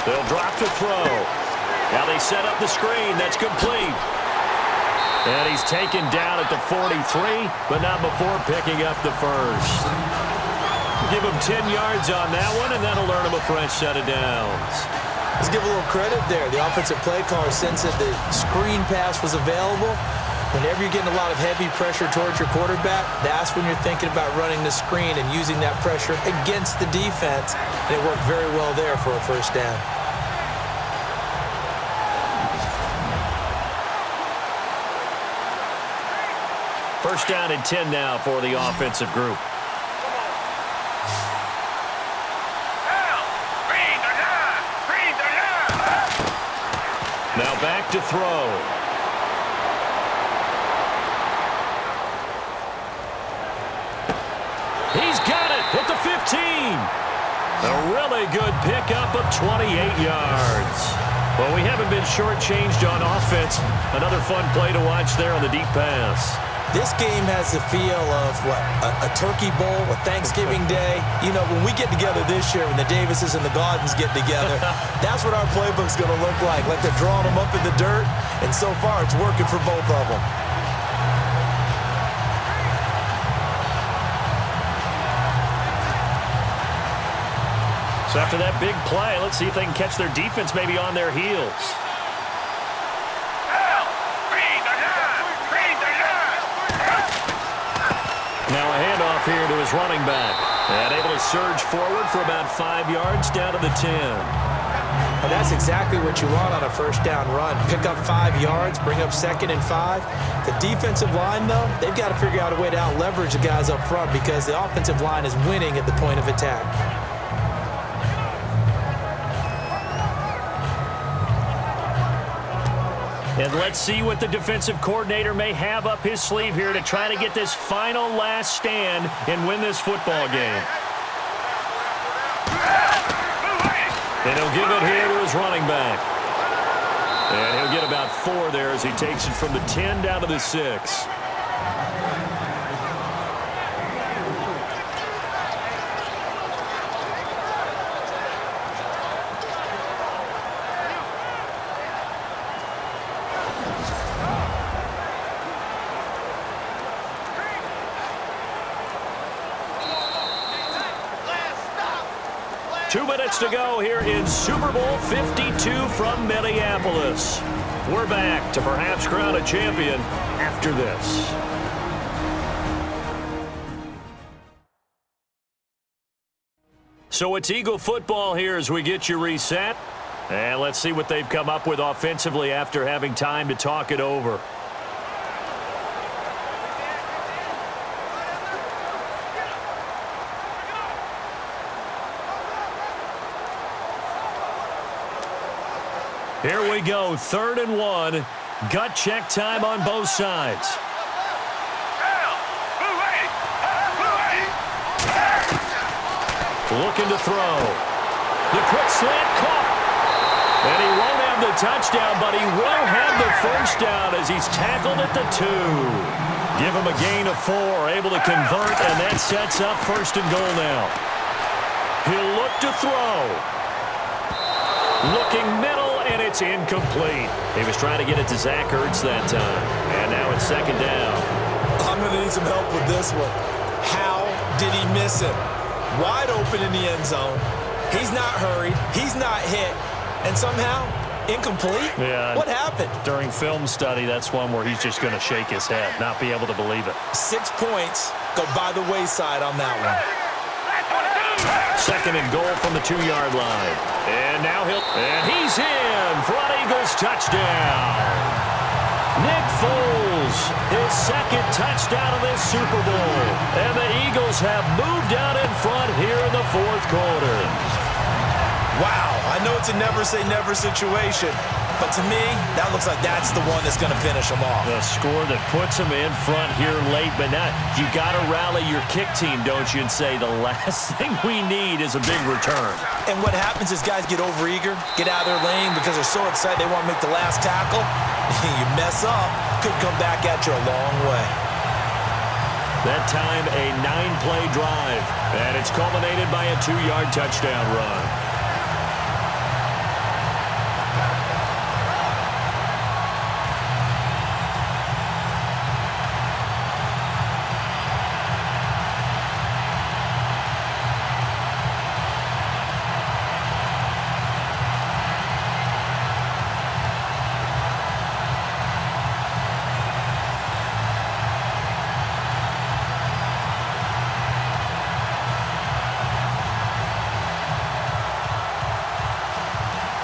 They'll drop to throw. Now they set up the screen. That's complete. And he's taken down at the 43, but not before picking up the first. Give him 10 yards on that one, and that'll earn him a fresh set of downs. Let's give a little credit there. The offensive play caller sensed that the screen pass was available. Whenever you're getting a lot of heavy pressure towards your quarterback, that's when you're thinking about running the screen and using that pressure against the defense. And it worked very well there for a first down. First down and 10 now for the offensive group. Now back to throw. He's got it at the 15. A really good pickup of 28 yards. Well, we haven't been shortchanged on offense. Another fun play to watch there on the deep pass. This game has the feel of, what, a turkey bowl, a Thanksgiving day. You know, when we get together this year, when the Davises and the Gardens get together, that's what our playbook's going to look like they're drawing them up in the dirt, and so far it's working for both of them. So after that big play, let's see if they can catch their defense maybe on their heels. Now a handoff here to his running back. And able to surge forward for about 5 yards down to the 10. And that's exactly what you want on a first down run. Pick up 5 yards, bring up 2nd and 5. The defensive line, though, they've got to figure out a way to out-leverage the guys up front because the offensive line is winning at the point of attack. And let's see what the defensive coordinator may have up his sleeve here to try to get this final last stand and win this football game. And he'll give it here to his running back. And he'll get about 4 there as he takes it from the 10 down to the 6. To go here in Super Bowl 52 from Minneapolis. We're back to perhaps crown a champion after this. So it's Eagle football here as we get you reset. And let's see what they've come up with offensively after having time to talk it over. Here we go, 3rd and 1. Gut check time on both sides. Looking to throw. The quick slant caught. And he won't have the touchdown, but he will have the first down as he's tackled at the 2. Give him a gain of 4, able to convert, and that sets up 1st and goal now. He'll look to throw. Looking middle, and it's incomplete. He was trying to get it to Zach Ertz that time. And now it's 2nd down. I'm going to need some help with this one. How did he miss it? Wide open in the end zone. He's not hurried. He's not hit. And somehow, incomplete? Yeah. What happened? During film study, that's one where he's just going to shake his head, not be able to believe it. 6 points go by the wayside on that one. 2nd and goal from the 2-yard line. And now he's in for an Eagles touchdown. Nick Foles, his 2nd touchdown of this Super Bowl. And the Eagles have moved out in front here in the 4th quarter. Wow, I know it's a never-say-never situation, but to me, that looks like that's the one that's going to finish them off. The score that puts them in front here late, but now you got to rally your kick team, don't you, and say the last thing we need is a big return. And what happens is guys get overeager, get out of their lane because they're so excited they want to make the last tackle. You mess up, could come back at you a long way. That time, a 9-play drive, and it's culminated by a 2-yard touchdown run.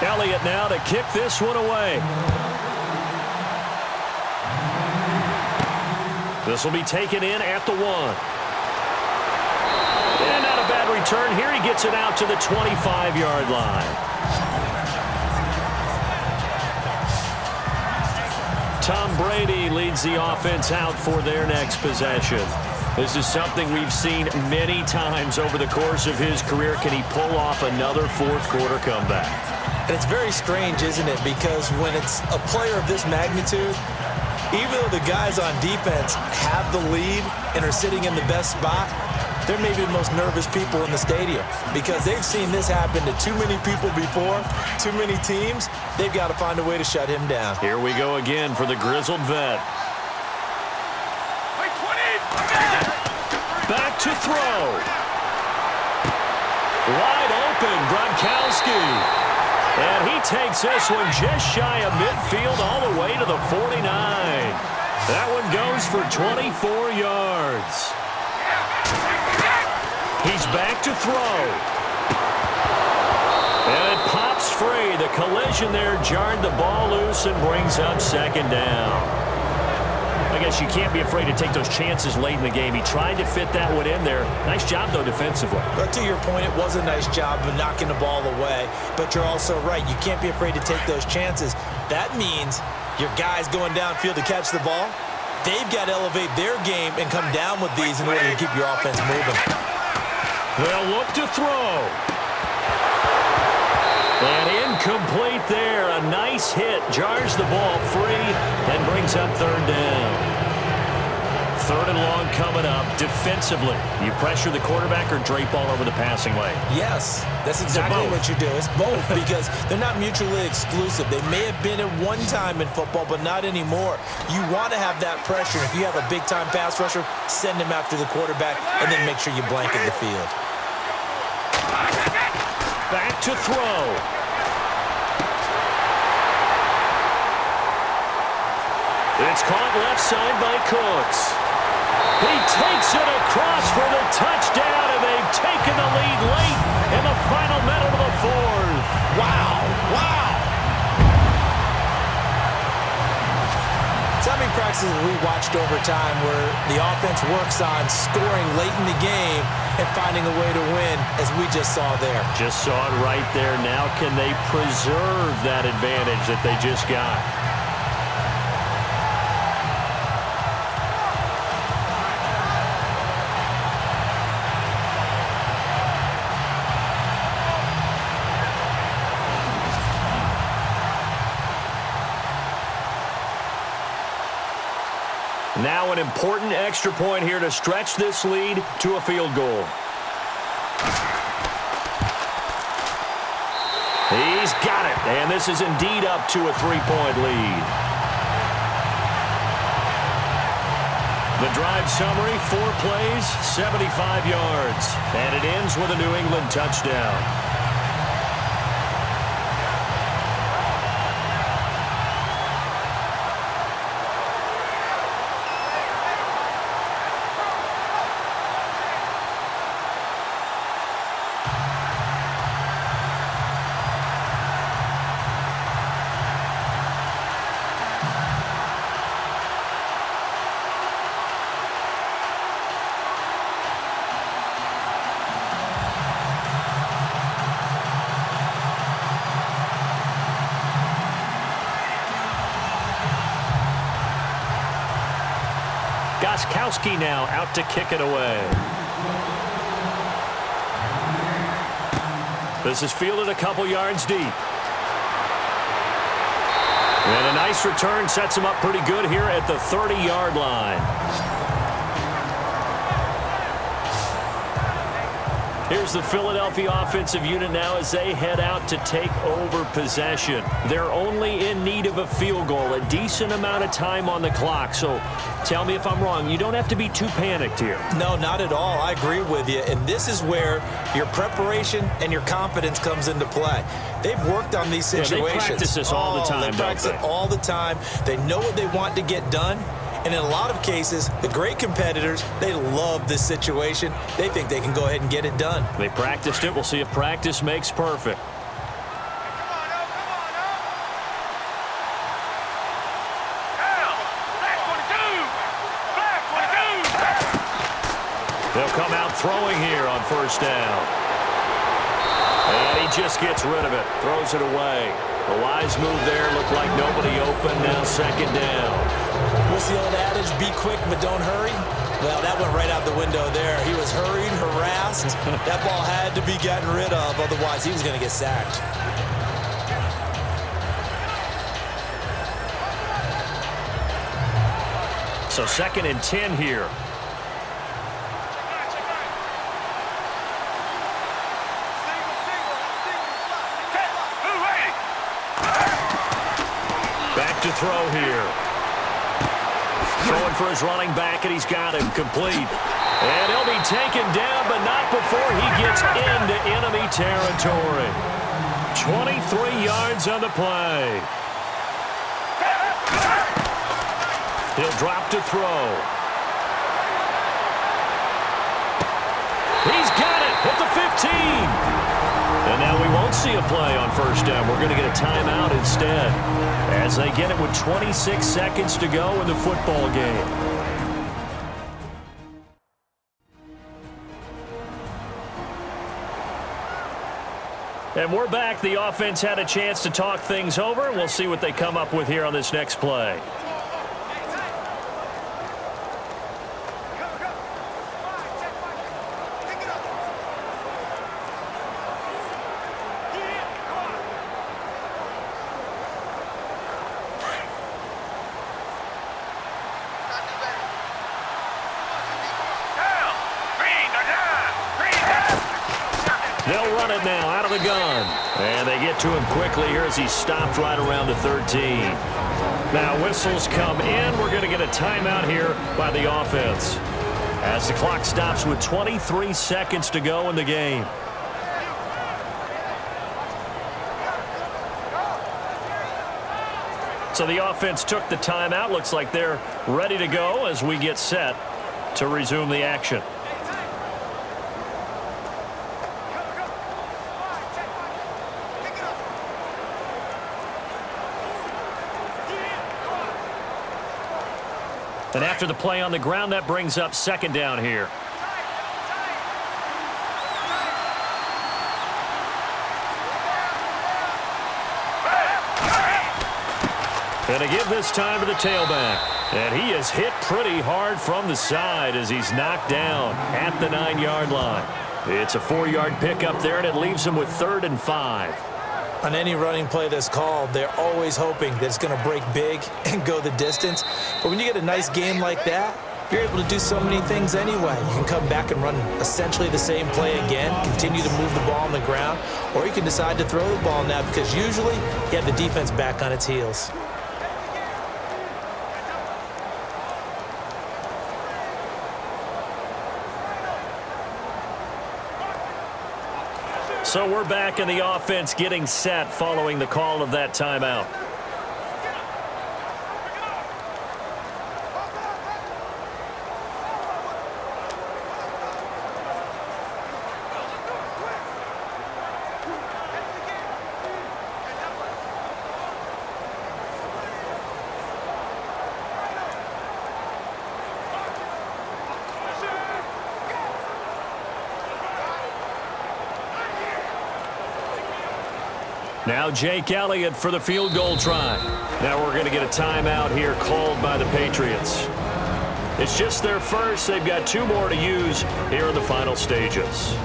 Elliott now to kick this one away. This will be taken in at the 1. And not a bad return here. He gets it out to the 25-yard line. Tom Brady leads the offense out for their next possession. This is something we've seen many times over the course of his career. Can he pull off another 4th quarter comeback? And it's very strange, isn't it? Because when it's a player of this magnitude, Even though the guys on defense have the lead and are sitting in the best spot, they're maybe the most nervous people in the stadium because they've seen this happen to too many people before, too many teams. They've got to find a way to shut him down. Here we go again for the grizzled vet. Back to throw. Wide open, Gronkowski. And he takes this one just shy of midfield all the way to the 49. That one goes for 24 yards. He's back to throw. And it pops free. The collision there jarred the ball loose and brings up second down. I guess you can't be afraid to take those chances late in the game. He tried to fit that one in there. Nice job, though, defensively. But to your point, it was a nice job of knocking the ball away. But you're also right. You can't be afraid to take those chances. That means your guys going downfield to catch the ball, they've got to elevate their game and come down with these in order to keep your offense moving. They'll look to throw. And incomplete there. A nice hit. Jars the ball free and brings up third down. Third and long coming up. Defensively, you pressure the quarterback or drape all over the passing lane? Yes, that's exactly what you do. It's both because they're not mutually exclusive. They may have been at one time in football, but not anymore. You want to have that pressure. If you have a big-time pass rusher, send him after the quarterback and then make sure you blanket the field. Back to throw. It's caught left side by Cooks. He takes it across for the touchdown, and they've taken the lead late in the final minute of the fourth. Wow, wow. So many practices we watched over time where the offense works on scoring late in the game and finding a way to win, as we just saw there. Just saw it right there. Now can they preserve that advantage that they just got? Now an important extra point here to stretch this lead to a field goal. He's got it, and this is indeed up to a 3-point lead. The drive summary, 4 plays, 75 yards, and it ends with a New England touchdown. Goskowski now out to kick it away. This is fielded a couple yards deep. And a nice return sets him up pretty good here at the 30-yard line. Here's the Philadelphia offensive unit now as they head out to take over possession. They're only in need of a field goal, a decent amount of time on the clock. So tell me if I'm wrong. You don't have to be too panicked here. No, not at all. I agree with you. And this is where your preparation and your confidence comes into play. They've worked on these situations. Yeah, they practice this all the time, They practice it all the time. They know what they want to get done. And in a lot of cases, the great competitors, they love this situation. They think they can go ahead and get it done. They practiced it. We'll see if practice makes perfect. They'll come out throwing here on first down. And he just gets rid of it. Throws it away. A wise move there. Looked like nobody open. Now second down. What's the old adage? Be quick, but don't hurry. Well, that went right out the window there. He was hurried, harassed. That ball had to be gotten rid of. Otherwise, he was going to get sacked. So 2nd and 10 here. Back to throw here. Throwing for his running back, and he's got him complete. And he'll be taken down, but not before he gets into enemy territory. 23 yards on the play. He'll drop to throw. He's got it at the 15. And now we won't see a play on 1st down. We're going to get a timeout instead as they get it with 26 seconds to go in the football game. And we're back. The offense had a chance to talk things over. We'll see what they come up with here on this next play. They'll run it now out of the gun. And they get to him quickly here as he stopped right around the 13. Now whistles come in. We're going to get a timeout here by the offense as the clock stops with 23 seconds to go in the game. So the offense took the timeout. Looks like they're ready to go as we get set to resume the action. And after the play on the ground, that brings up 2nd down here. And to give this time to the tailback. And he is hit pretty hard from the side as he's knocked down at the 9-yard line. It's a 4-yard pickup there, and it leaves him with 3rd and 5. On any running play that's called, they're always hoping that it's going to break big and go the distance. But when you get a nice game like that, you're able to do so many things anyway. You can come back and run essentially the same play again, continue to move the ball on the ground, or you can decide to throw the ball now because usually you have the defense back on its heels. So we're back in the offense getting set following the call of that timeout. Now Jake Elliott for the field goal try. Now we're going to get a timeout here called by the Patriots. It's just their first. They've got 2 more to use here in the final stages.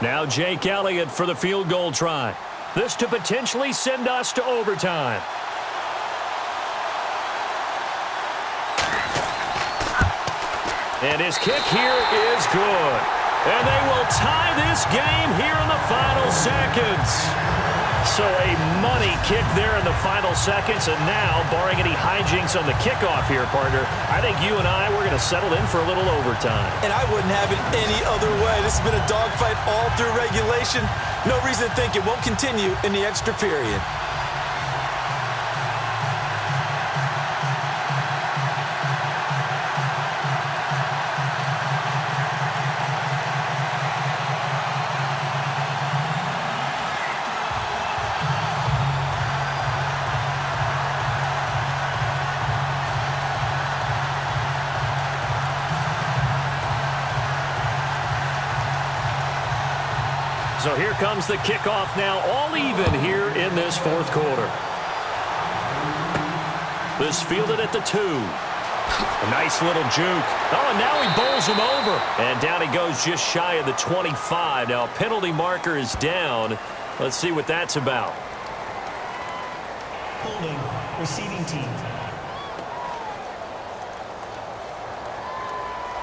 Now Jake Elliott for the field goal try. This to potentially send us to overtime. And his kick here is good. And they will tie this game here in the final seconds. So a money kick there in the final seconds. And now, barring any hijinks on the kickoff here, partner, I think you and I, we're going to settle in for a little overtime. And I wouldn't have it any other way. This has been a dogfight all through regulation. No reason to think it won't continue in the extra period. So here comes the kickoff now, all even here in this fourth quarter. This fielded at the 2. A nice little juke. Oh, and now he bowls him over. And down he goes just shy of the 25. Now, a penalty marker is down. Let's see what that's about. Holding, receiving team.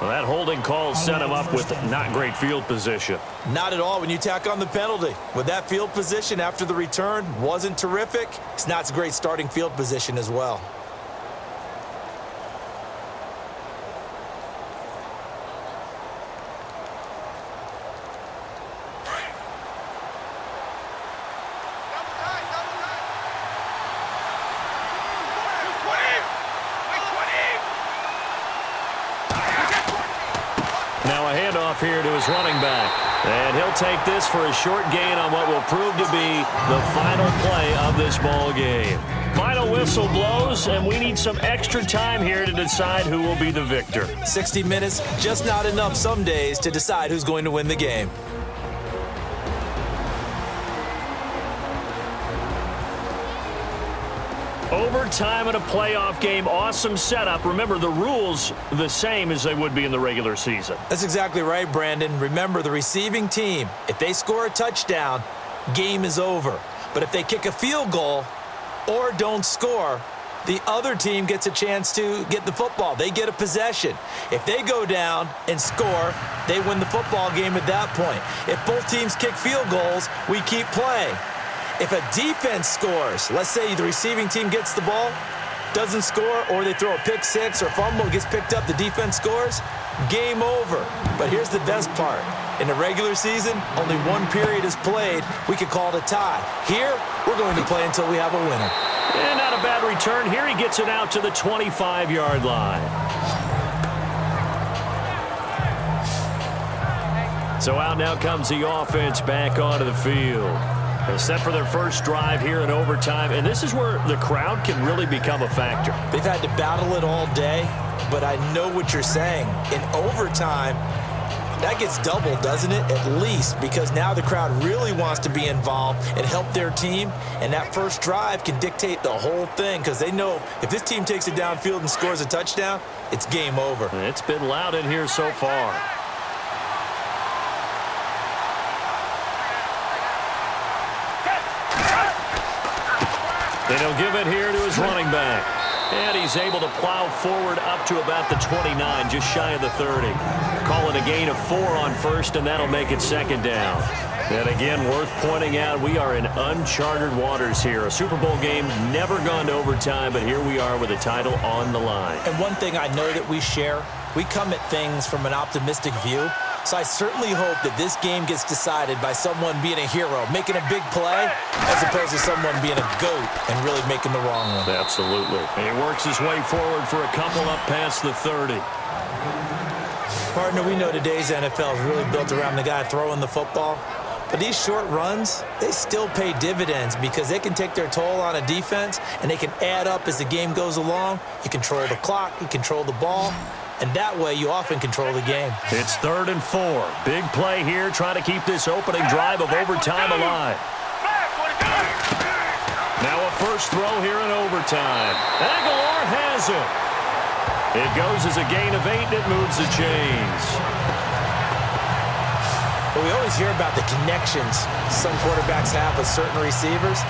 Well, that holding call set him up with not great field position. Not at all when you tack on the penalty. With that field position after the return wasn't terrific. It's not a great starting field position as well. Now a handoff here to his running back. And he'll take this for a short gain on what will prove to be the final play of this ball game. Final whistle blows, and we need some extra time here to decide who will be the victor. 60 minutes, just not enough some days to decide who's going to win the game. Overtime in a playoff game, awesome setup. Remember, the rules the same as they would be in the regular season. That's exactly right, Brandon. Remember, the receiving team, if they score a touchdown, game is over. But if they kick a field goal or don't score, the other team gets a chance to get the football. They get a possession. If they go down and score, they win the football game at that point. If both teams kick field goals, we keep playing. If a defense scores, let's say the receiving team gets the ball, doesn't score, or they throw a pick six or fumble, gets picked up, the defense scores, game over. But here's the best part. In the regular season, only one period is played. We could call it a tie. Here, we're going to play until we have a winner. And not a bad return. Here he gets it out to the 25-yard line. So out now comes the offense back onto the field. They're set for their first drive here in overtime, and this is where the crowd can really become a factor. They've had to battle it all day, but I know what you're saying. In overtime, that gets doubled, doesn't it? At least, because now the crowd really wants to be involved and help their team, and that first drive can dictate the whole thing because they know if this team takes it downfield and scores a touchdown, it's game over. It's been loud in here so far. And he'll give it here to his running back. And he's able to plow forward up to about the 29, just shy of the 30. Call it a gain of 4 on first, and that'll make it second down. And again, worth pointing out, we are in uncharted waters here. A Super Bowl game never gone to overtime, but here we are with a title on the line. And one thing I know that we share, we come at things from an optimistic view. So I certainly hope that this game gets decided by someone being a hero, making a big play, as opposed to someone being a goat and really making the wrong one. Absolutely. And he works his way forward for a couple up past the 30. Partner, we know today's NFL is really built around the guy throwing the football. But these short runs, they still pay dividends because they can take their toll on a defense and they can add up as the game goes along. You control the clock, you control the ball. And that way, you often control the game. It's 3rd and 4. Big play here, trying to keep this opening drive of overtime alive. Now a first throw here in overtime. Aguilar has it. It goes as a gain of 8, and it moves the chains. But we always hear about the connections some quarterbacks have with certain receivers.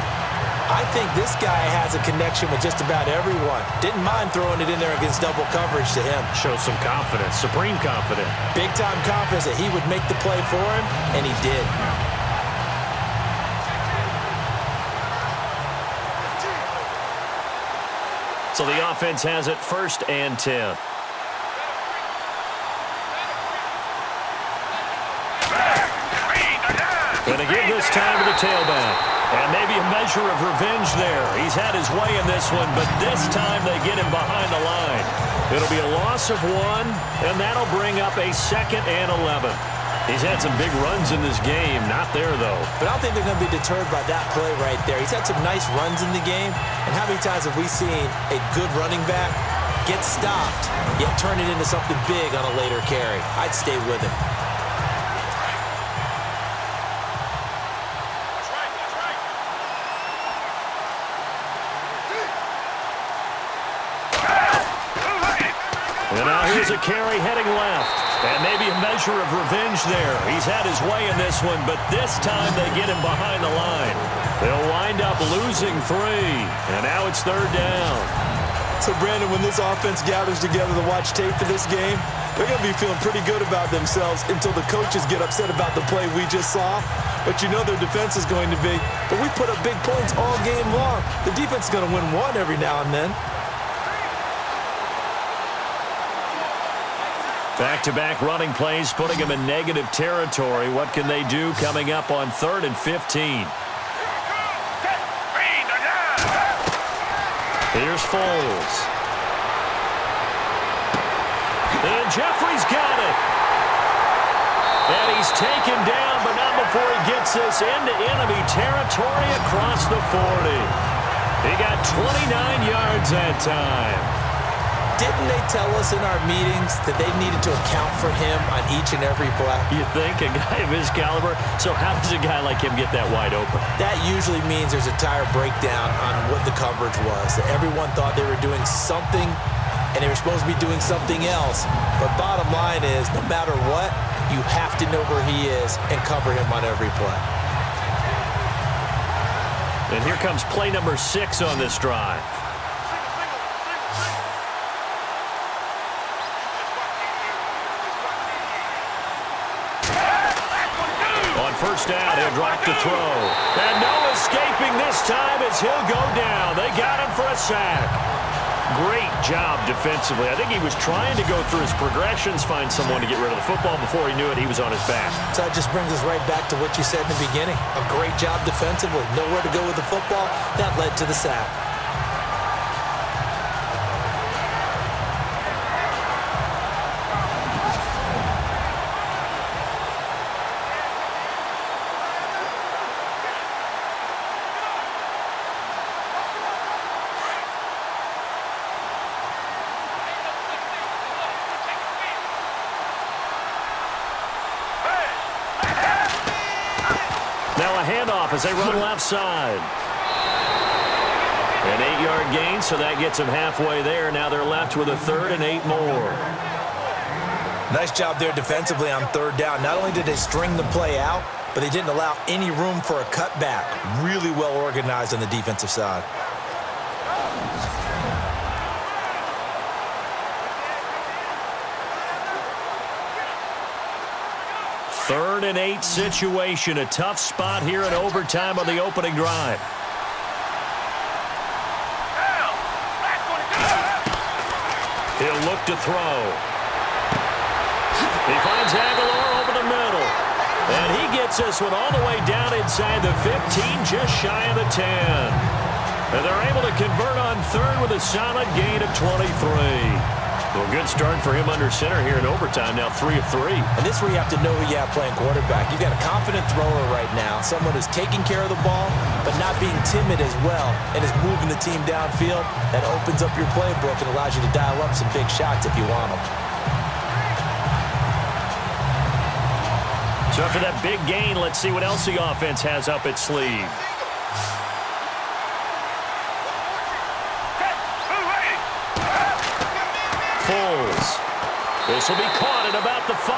I think this guy has a connection with just about everyone. Didn't mind throwing it in there against double coverage to him. Shows some confidence, supreme confidence. Big-time confidence that he would make the play for him, and he did. So the offense has it 1st and 10. Going to give this time to the tailback. And maybe a measure of revenge there. He's had his way in this one, but this time they get him behind the line. It'll be a loss of 1, and that'll bring up a 2nd and 11. He's had some big runs in this game. Not there, though. But I don't think they're going to be deterred by that play right there. He's had some nice runs in the game. And how many times have we seen a good running back get stopped, yet turn it into something big on a later carry? I'd stay with him. And now here's a carry heading left. And maybe a measure of revenge there. He's had his way in this one, but this time they get him behind the line. They'll wind up losing 3. And now it's 3rd down. So, Brandon, when this offense gathers together to watch tape for this game, they're going to be feeling pretty good about themselves until the coaches get upset about the play we just saw. But you know their defense is going to be. But we put up big points all game long. The defense is going to win one every now and then. Back-to-back running plays, putting them in negative territory. What can they do coming up on 3rd and 15? Here's Foles. And Jeffrey's got it. And he's taken down, but not before he gets this into enemy territory across the 40. He got 29 yards that time. Didn't they tell us in our meetings that they needed to account for him on each and every play? You think? A guy of his caliber? So how does a guy like him get that wide open? That usually means there's a tire breakdown on what the coverage was. That everyone thought they were doing something, and they were supposed to be doing something else. But bottom line is, no matter what, you have to know where he is and cover him on every play. And here comes play number 6 on this drive. First down, he'll drop to throw. And no escaping this time as he'll go down. They got him for a sack. Great job defensively. I think he was trying to go through his progressions, find someone to get rid of the football. Before he knew it, he was on his back. So that just brings us right back to what you said in the beginning. A great job defensively. Nowhere to go with the football. That led to the sack. Now a handoff as they run left side. An 8-yard gain, so that gets them halfway there. Now they're left with a 3rd and 8 more. Nice job there defensively on 3rd down. Not only did they string the play out, but they didn't allow any room for a cutback. Really well organized on the defensive side. Third and 8 situation. A tough spot here in overtime on the opening drive. He'll look to throw. He finds Aguilar over the middle. And he gets this one all the way down inside the 15, just shy of the 10. And they're able to convert on 3rd with a solid gain of 23. Well, good start for him under center here in overtime. Now 3 of 3. And this is where you have to know who you have playing quarterback. You've got a confident thrower right now, someone who's taking care of the ball, but not being timid as well, and is moving the team downfield. That opens up your playbook and allows you to dial up some big shots if you want them. So after that big gain, let's see what else the offense has up its sleeve. This will be caught at about the 5.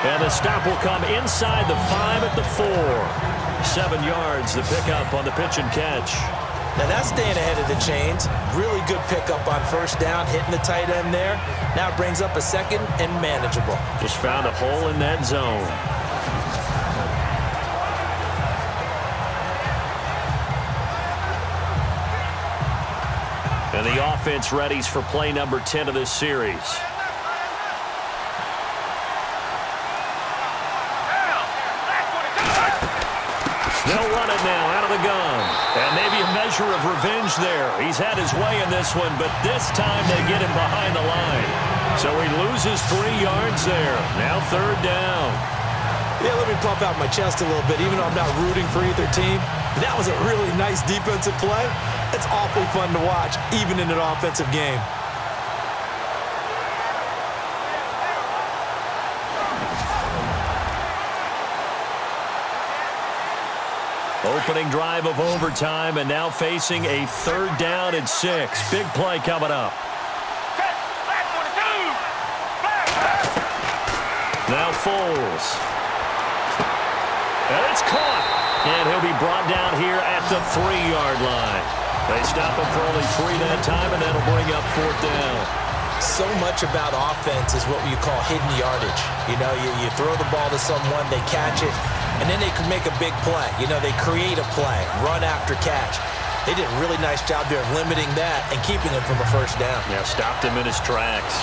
And the stop will come inside the 5 at the 4. 7 yards, the pickup on the pitch and catch. Now that's staying ahead of the chains. Really good pickup on 1st down, hitting the tight end there. Now it brings up a 2nd and manageable. Just found a hole in that zone. And the offense readies for play number 10 of this series. They'll run it now out of the gun. And maybe a measure of revenge there. He's had his way in this one, but this time they get him behind the line. So he loses 3 yards there. Now 3rd down. Yeah, let me pump out my chest a little bit, even though I'm not rooting for either team. That was a really nice defensive play. It's awfully fun to watch, even in an offensive game. Opening drive of overtime, and now facing a 3rd down and 6. Big play coming up. Now Foles. And it's caught. And he'll be brought down here at the 3-yard line. They stop him for only 3 that time, and that'll bring up 4th down. So much about offense is what you call hidden yardage. You know, you throw the ball to someone, they catch it, and then they can make a big play. You know, they create a play, run after catch. They did a really nice job there of limiting that and keeping him from a 1st down. Yeah, stopped him in his tracks.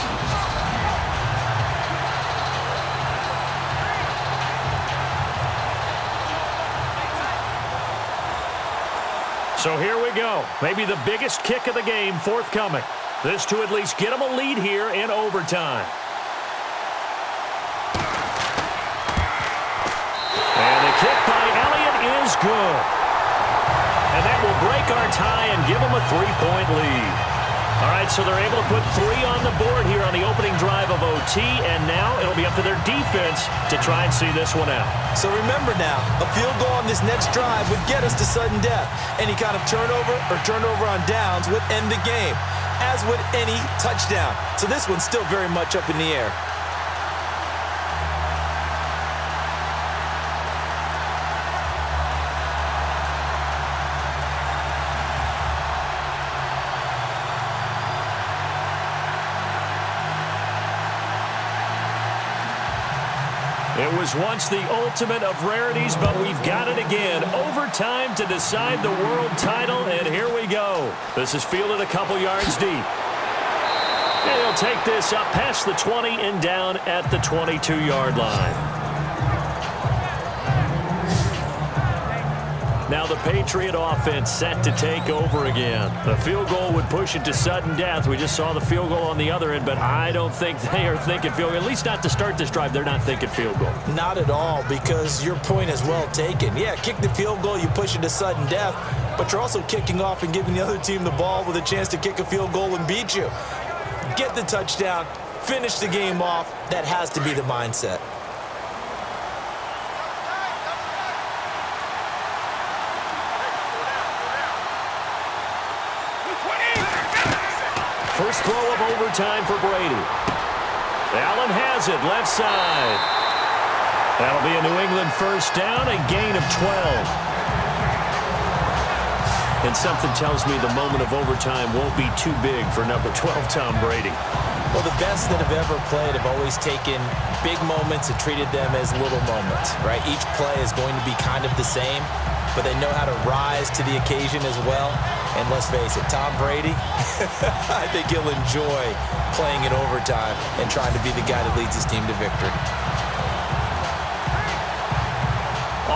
So here we go. Maybe the biggest kick of the game forthcoming. This to at least get them a lead here in overtime. And the kick by Elliott is good. And that will break our tie and give them a 3-point lead. All right, so they're able to put 3 on the board here on the opening drive of OT, and now it'll be up to their defense to try and see this one out. So remember now, a field goal on this next drive would get us to sudden death. Any kind of turnover or turnover on downs would end the game, as would any touchdown. So this one's still very much up in the air. It was once the ultimate of rarities, but we've got it again. Overtime to decide the world title, and here we go. This is fielded a couple yards deep. And he'll take this up past the 20 and down at the 22-yard line. Now the Patriot offense set to take over again. The field goal would push it to sudden death. We just saw the field goal on the other end, but I don't think they are thinking field goal. At least not to start this drive. They're not thinking field goal. Not at all, because your point is well taken. Yeah, kick the field goal, you push it to sudden death, but you're also kicking off and giving the other team the ball with a chance to kick a field goal and beat you. Get the touchdown, finish the game off. That has to be the mindset. First throw of overtime for Brady. Allen has it, left side. That'll be a New England 1st down, a gain of 12. And something tells me the moment of overtime won't be too big for number 12, Tom Brady. Well, the best that have ever played have always taken big moments and treated them as little moments, right? Each play is going to be kind of the same, but they know how to rise to the occasion as well. And let's face it, Tom Brady, I think he'll enjoy playing in overtime and trying to be the guy that leads his team to victory.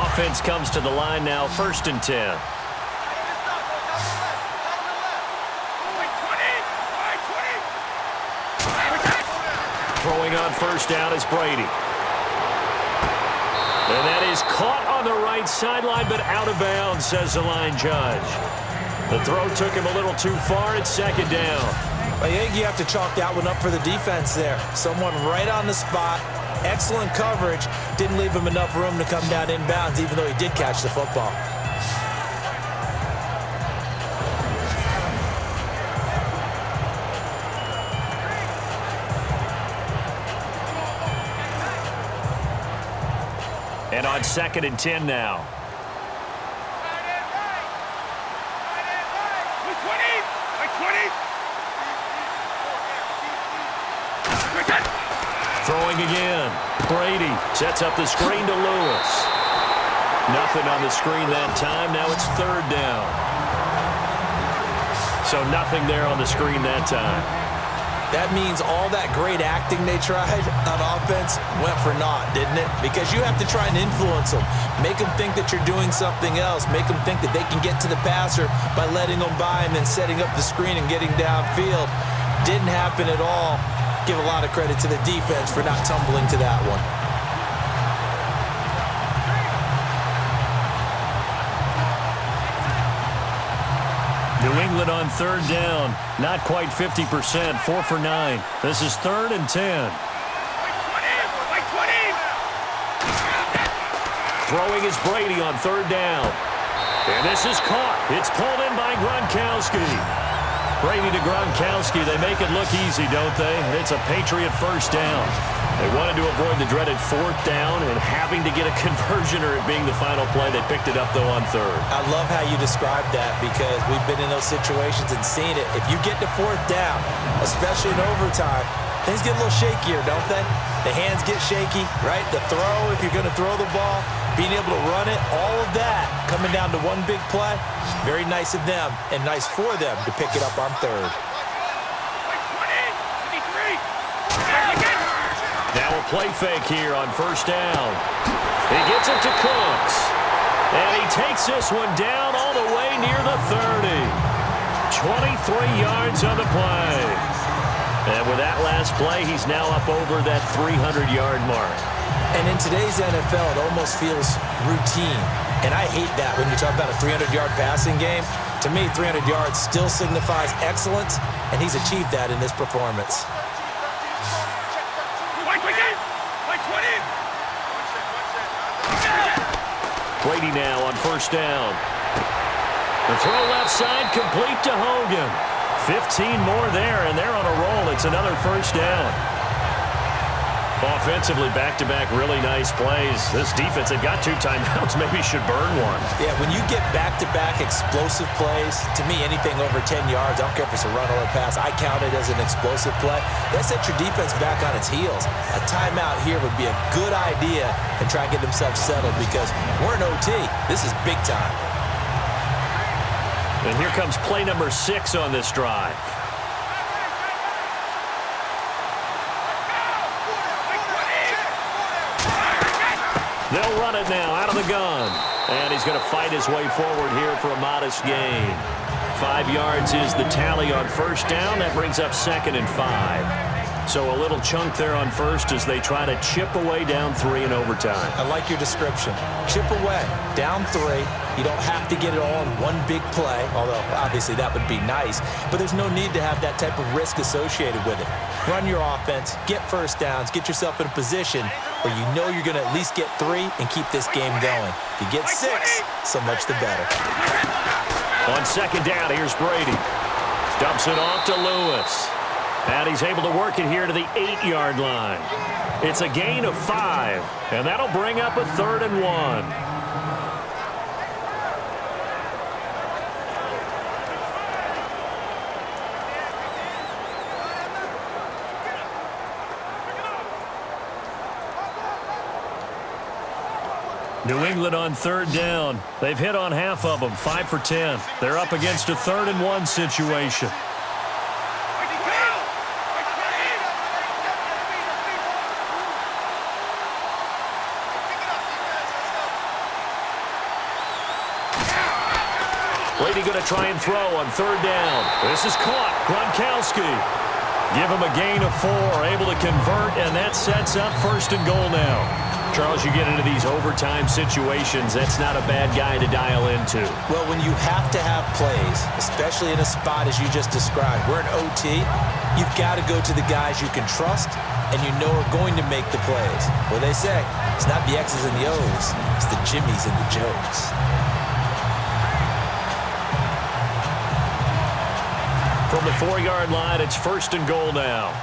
Offense comes to the line now, 1st and 10. Throwing on 1st down is Brady. And that is caught on the right sideline, but out of bounds, says the line judge. The throw took him a little too far. It's 2nd down. I think you have to chalk that one up for the defense there. Someone right on the spot. Excellent coverage. Didn't leave him enough room to come down inbounds, even though he did catch the football. And on 2nd and 10 now. Throwing again. Brady sets up the screen to Lewis. Nothing on the screen that time. Now it's 3rd down. So nothing there on the screen that time. That means all that great acting they tried on offense went for naught, didn't it? Because you have to try and influence them. Make them think that you're doing something else. Make them think that they can get to the passer by letting them by and then setting up the screen and getting downfield. Didn't happen at all. Give a lot of credit to the defense for not tumbling to that one. New England on 3rd down. Not quite 50%. 4 for 9. This is 3rd and 10. Throwing is Brady on 3rd down. And this is caught. It's pulled in by Gronkowski. Brady to Gronkowski. They make it look easy, don't they? It's a Patriot first down. They wanted to avoid the dreaded fourth down and having to get a conversion or it being the final play. They picked it up, though, on third. I love how you described that because we've been in those situations and seen it. If you get to fourth down, especially in overtime, things get a little shakier, don't they? The hands get shaky, right? The throw, if you're going to throw the ball, being able to run it, all of that coming down to one big play. Very nice of them and nice for them to pick it up on third. Now a play fake here on first down. He gets it to Cooks. And he takes this one down all the way near the 30. 23 yards on the play. And with that last play, he's now up over that 300-yard mark. And in today's NFL, it almost feels routine. And I hate that when you talk about a 300-yard passing game. To me, 300 yards still signifies excellence, and he's achieved that in this performance. Brady now on first down. The throw left side complete to Hogan. 15 more there, and they're on a roll. It's another first down. Offensively, back-to-back really nice plays. This defense, they've got 2 timeouts, maybe should burn one. Yeah, when you get back-to-back explosive plays, to me, anything over 10 yards, I don't care if it's a run or a pass, I count it as an explosive play. That sets your defense back on its heels. A timeout here would be a good idea and try and get themselves settled because we're in OT. This is big time. And here comes play number 6 on this drive. They'll run it now out of the gun. And he's going to fight his way forward here for a modest gain. 5 yards is the tally on first down. That brings up 2nd and 5. So a little chunk there on first as they try to chip away down 3 in overtime. I like your description. Chip away, down 3. You don't have to get it all in one big play, although obviously that would be nice. But there's no need to have that type of risk associated with it. Run your offense, get first downs, get yourself in a position where you know you're going to at least get 3 and keep this game going. If you get 6, so much the better. On second down, here's Brady. Dumps it off to Lewis. And he's able to work it here to the 8-yard line. It's a gain of 5, and that'll bring up a 3rd and 1. New England on 3rd down. They've hit on half of them, 5 for 10. They're up against a 3rd and 1 situation. Brady going to try and throw on 3rd down. This is caught. Gronkowski. Give him a gain of 4. Able to convert, and that sets up 1st and goal now. Charles, you get into these overtime situations, that's not a bad guy to dial into. Well, when you have to have plays, especially in a spot as you just described, we're in OT, you've got to go to the guys you can trust and you know are going to make the plays. Well, they say, it's not the X's and the O's, it's the Jimmies and the Joes. From the 4-yard line, it's 1st and goal now.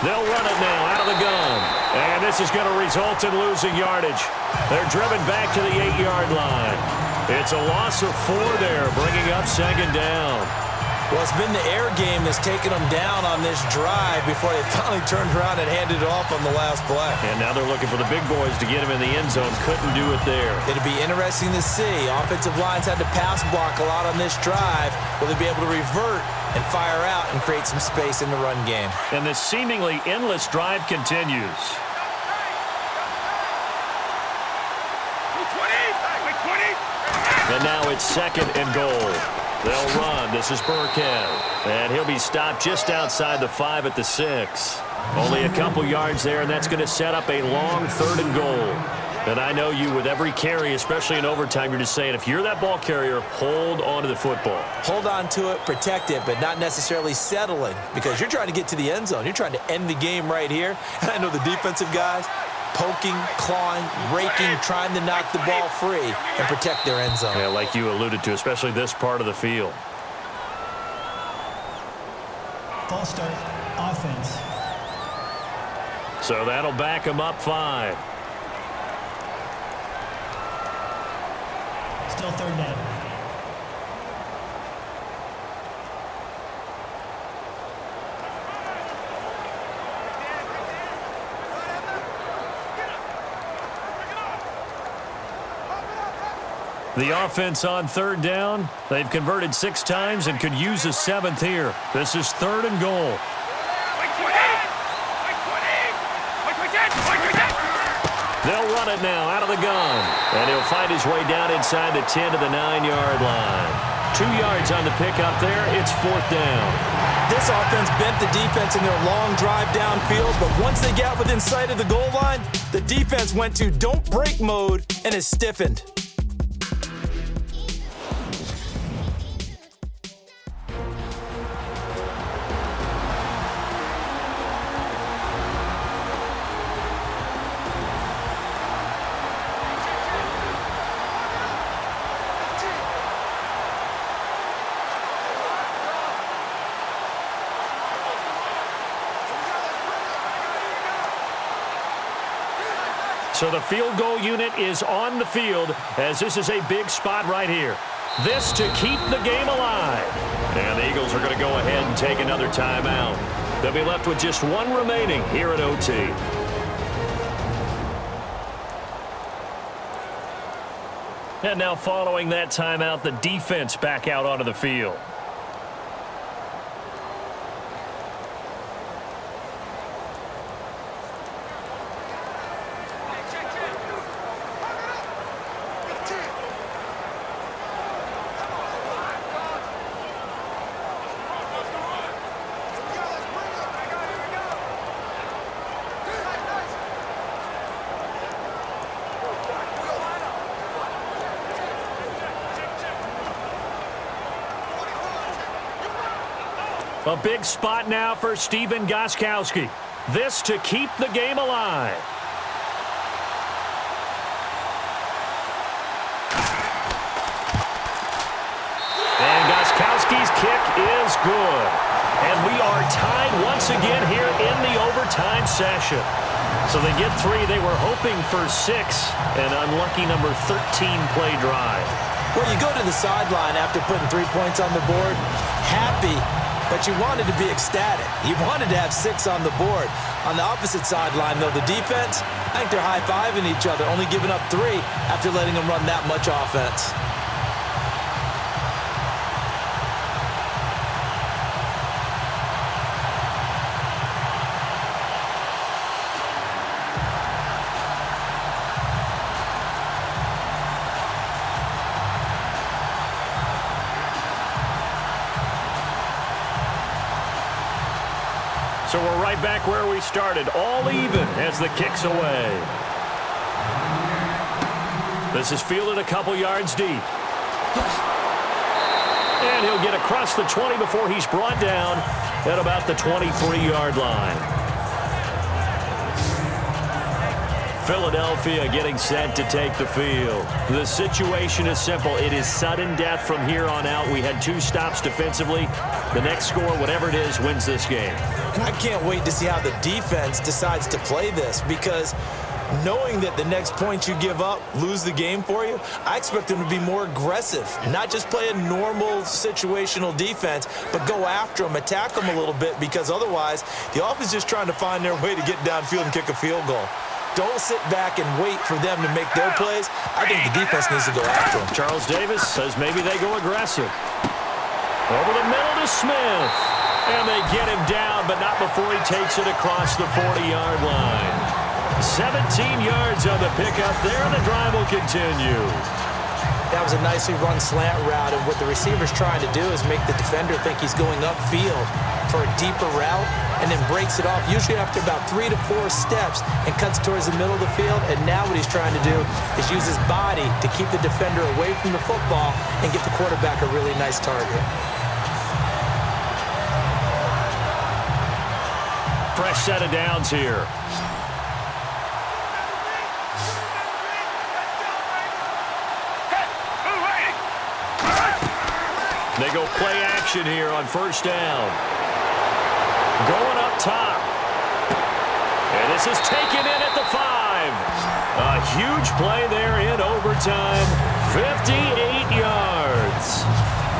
They'll run it now out of the gun. And this is going to result in losing yardage. They're driven back to the 8-yard line. It's a loss of 4 there, bringing up 2nd down. Well, it's been the air game that's taken them down on this drive before they finally turned around and handed it off on the last play. And now they're looking for the big boys to get him in the end zone. Couldn't do it there. It'll be interesting to see. Offensive lines had to pass block a lot on this drive. Will they be able to revert and fire out and create some space in the run game? And this seemingly endless drive continues. And now it's 2nd and goal. They'll run. This is Burkhead. And he'll be stopped just outside the 5 at the 6. Only a couple yards there, and that's going to set up a long 3rd and goal. And I know you, with every carry, especially in overtime, you're just saying, if you're that ball carrier, hold on to the football. Hold on to it, protect it, but not necessarily settling because you're trying to get to the end zone. You're trying to end the game right here. And I know the defensive guys, poking, clawing, raking, trying to knock the ball free and protect their end zone. Yeah, like you alluded to, especially this part of the field. False start, offense. So that'll back them up 5. Still third down. The offense on third down. They've converted 6 times and could use a 7th here. This is 3rd and goal. They'll run it now out of the gun. And he'll find his way down inside the 10 to the 9-yard line. 2 yards on the pickup there. It's 4th down. This offense bent the defense in their long drive downfield, but once they got within sight of the goal line, the defense went to don't break mode and is stiffened. So the field goal unit is on the field as this is a big spot right here. This to keep the game alive. And the Eagles are going to go ahead and take another timeout. They'll be left with just 1 remaining here at OT. And now following that timeout, the defense back out onto the field. A big spot now for Stephen Gostkowski. This to keep the game alive. And Gostkowski's kick is good. And we are tied once again here in the overtime session. So they get 3. They were hoping for 6. An unlucky number 13 play drive. Well, you go to the sideline after putting 3 points on the board, happy, but you wanted to be ecstatic. You wanted to have 6 on the board. On the opposite sideline, though, the defense, I think they're high-fiving each other, only giving up 3 after letting them run that much offense. So we're right back where we started, all even as the kick's away. This is fielded a couple yards deep. And he'll get across the 20 before he's brought down at about the 23-yard line. Philadelphia getting set to take the field. The situation is simple. It is sudden death from here on out. We had 2 stops defensively. The next score, whatever it is, wins this game. I can't wait to see how the defense decides to play this, because knowing that the next points you give up lose the game for you, I expect them to be more aggressive, not just play a normal situational defense, but go after them, attack them a little bit, because otherwise the offense is just trying to find their way to get downfield and kick a field goal. Don't sit back and wait for them to make their plays. I think the defense needs to go after them. Charles Davis says maybe they go aggressive. Over the middle to Smith. And they get him down, but not before he takes it across the 40-yard line. 17 yards on the pickup there, and the drive will continue. That was a nicely run slant route, and what the receiver's trying to do is make the defender think he's going upfield for a deeper route, and then breaks it off, usually after about 3 to 4 steps, and cuts towards the middle of the field. And now what he's trying to do is use his body to keep the defender away from the football and get the quarterback a really nice target. Fresh set of downs here. They go play action here on first down. Going up top. And this is taken in at the 5. A huge play there in overtime. 58 yards.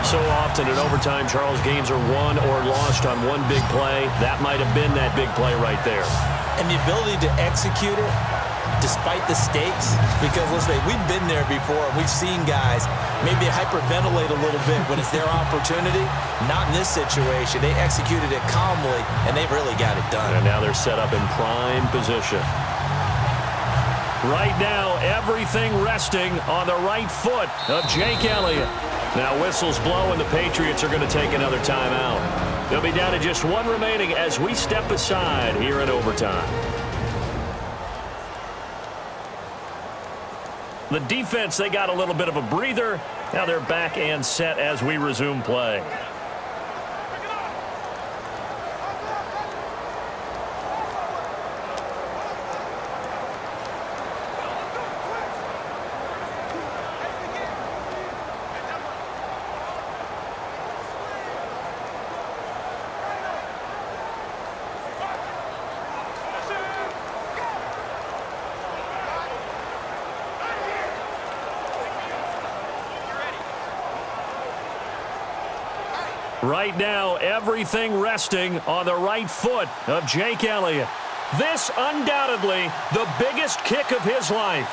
So often in overtime, Charles, games are won or lost on one big play. That might have been that big play right there. And the ability to execute it despite the stakes, because let's say we've been there before. We've seen guys maybe hyperventilate a little bit when it's their opportunity. Not in this situation. They executed it calmly, and they really got it done. And now they're set up in prime position. Right now, everything resting on the right foot of Jake Elliott. Now whistles blow, and the Patriots are going to take another timeout. They'll be down to just one remaining as we step aside here in overtime. The defense, they got a little bit of a breather. Now they're back and set as we resume play. Right now, everything resting on the right foot of Jake Elliott. This undoubtedly the biggest kick of his life.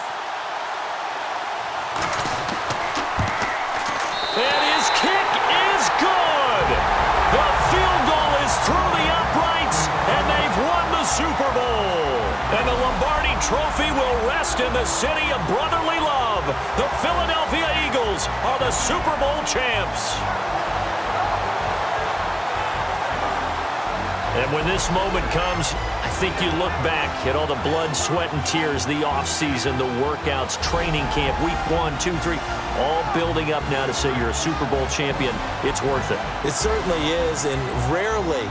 And his kick is good. The field goal is through the uprights, and they've won the Super Bowl. And the Lombardi Trophy will rest in the city of brotherly love. The Philadelphia Eagles are the Super Bowl champs. And when this moment comes, I think you look back at all the blood, sweat, and tears, the offseason, the workouts, training camp, week 1, 2, 3, all building up now to say you're a Super Bowl champion. It's worth it. It certainly is, and rarely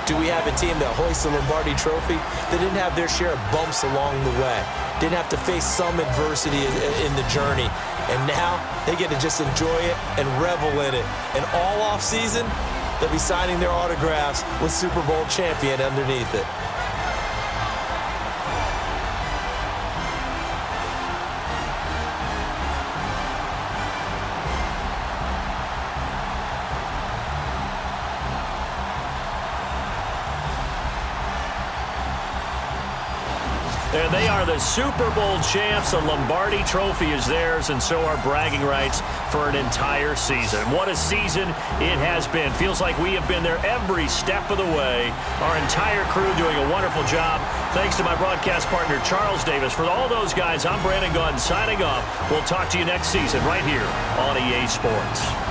do we have a team that hoists the Lombardi Trophy that didn't have their share of bumps along the way, didn't have to face some adversity in the journey, and now they get to just enjoy it and revel in it. And all offseason, they'll be signing their autographs with Super Bowl champion underneath it. And they are the Super Bowl champs. The Lombardi Trophy is theirs, and so are bragging rights for an entire season. What a season it has been. Feels like we have been there every step of the way. Our entire crew doing a wonderful job. Thanks to my broadcast partner, Charles Davis. For all those guys, I'm Brandon Gunn signing off. We'll talk to you next season right here on EA Sports.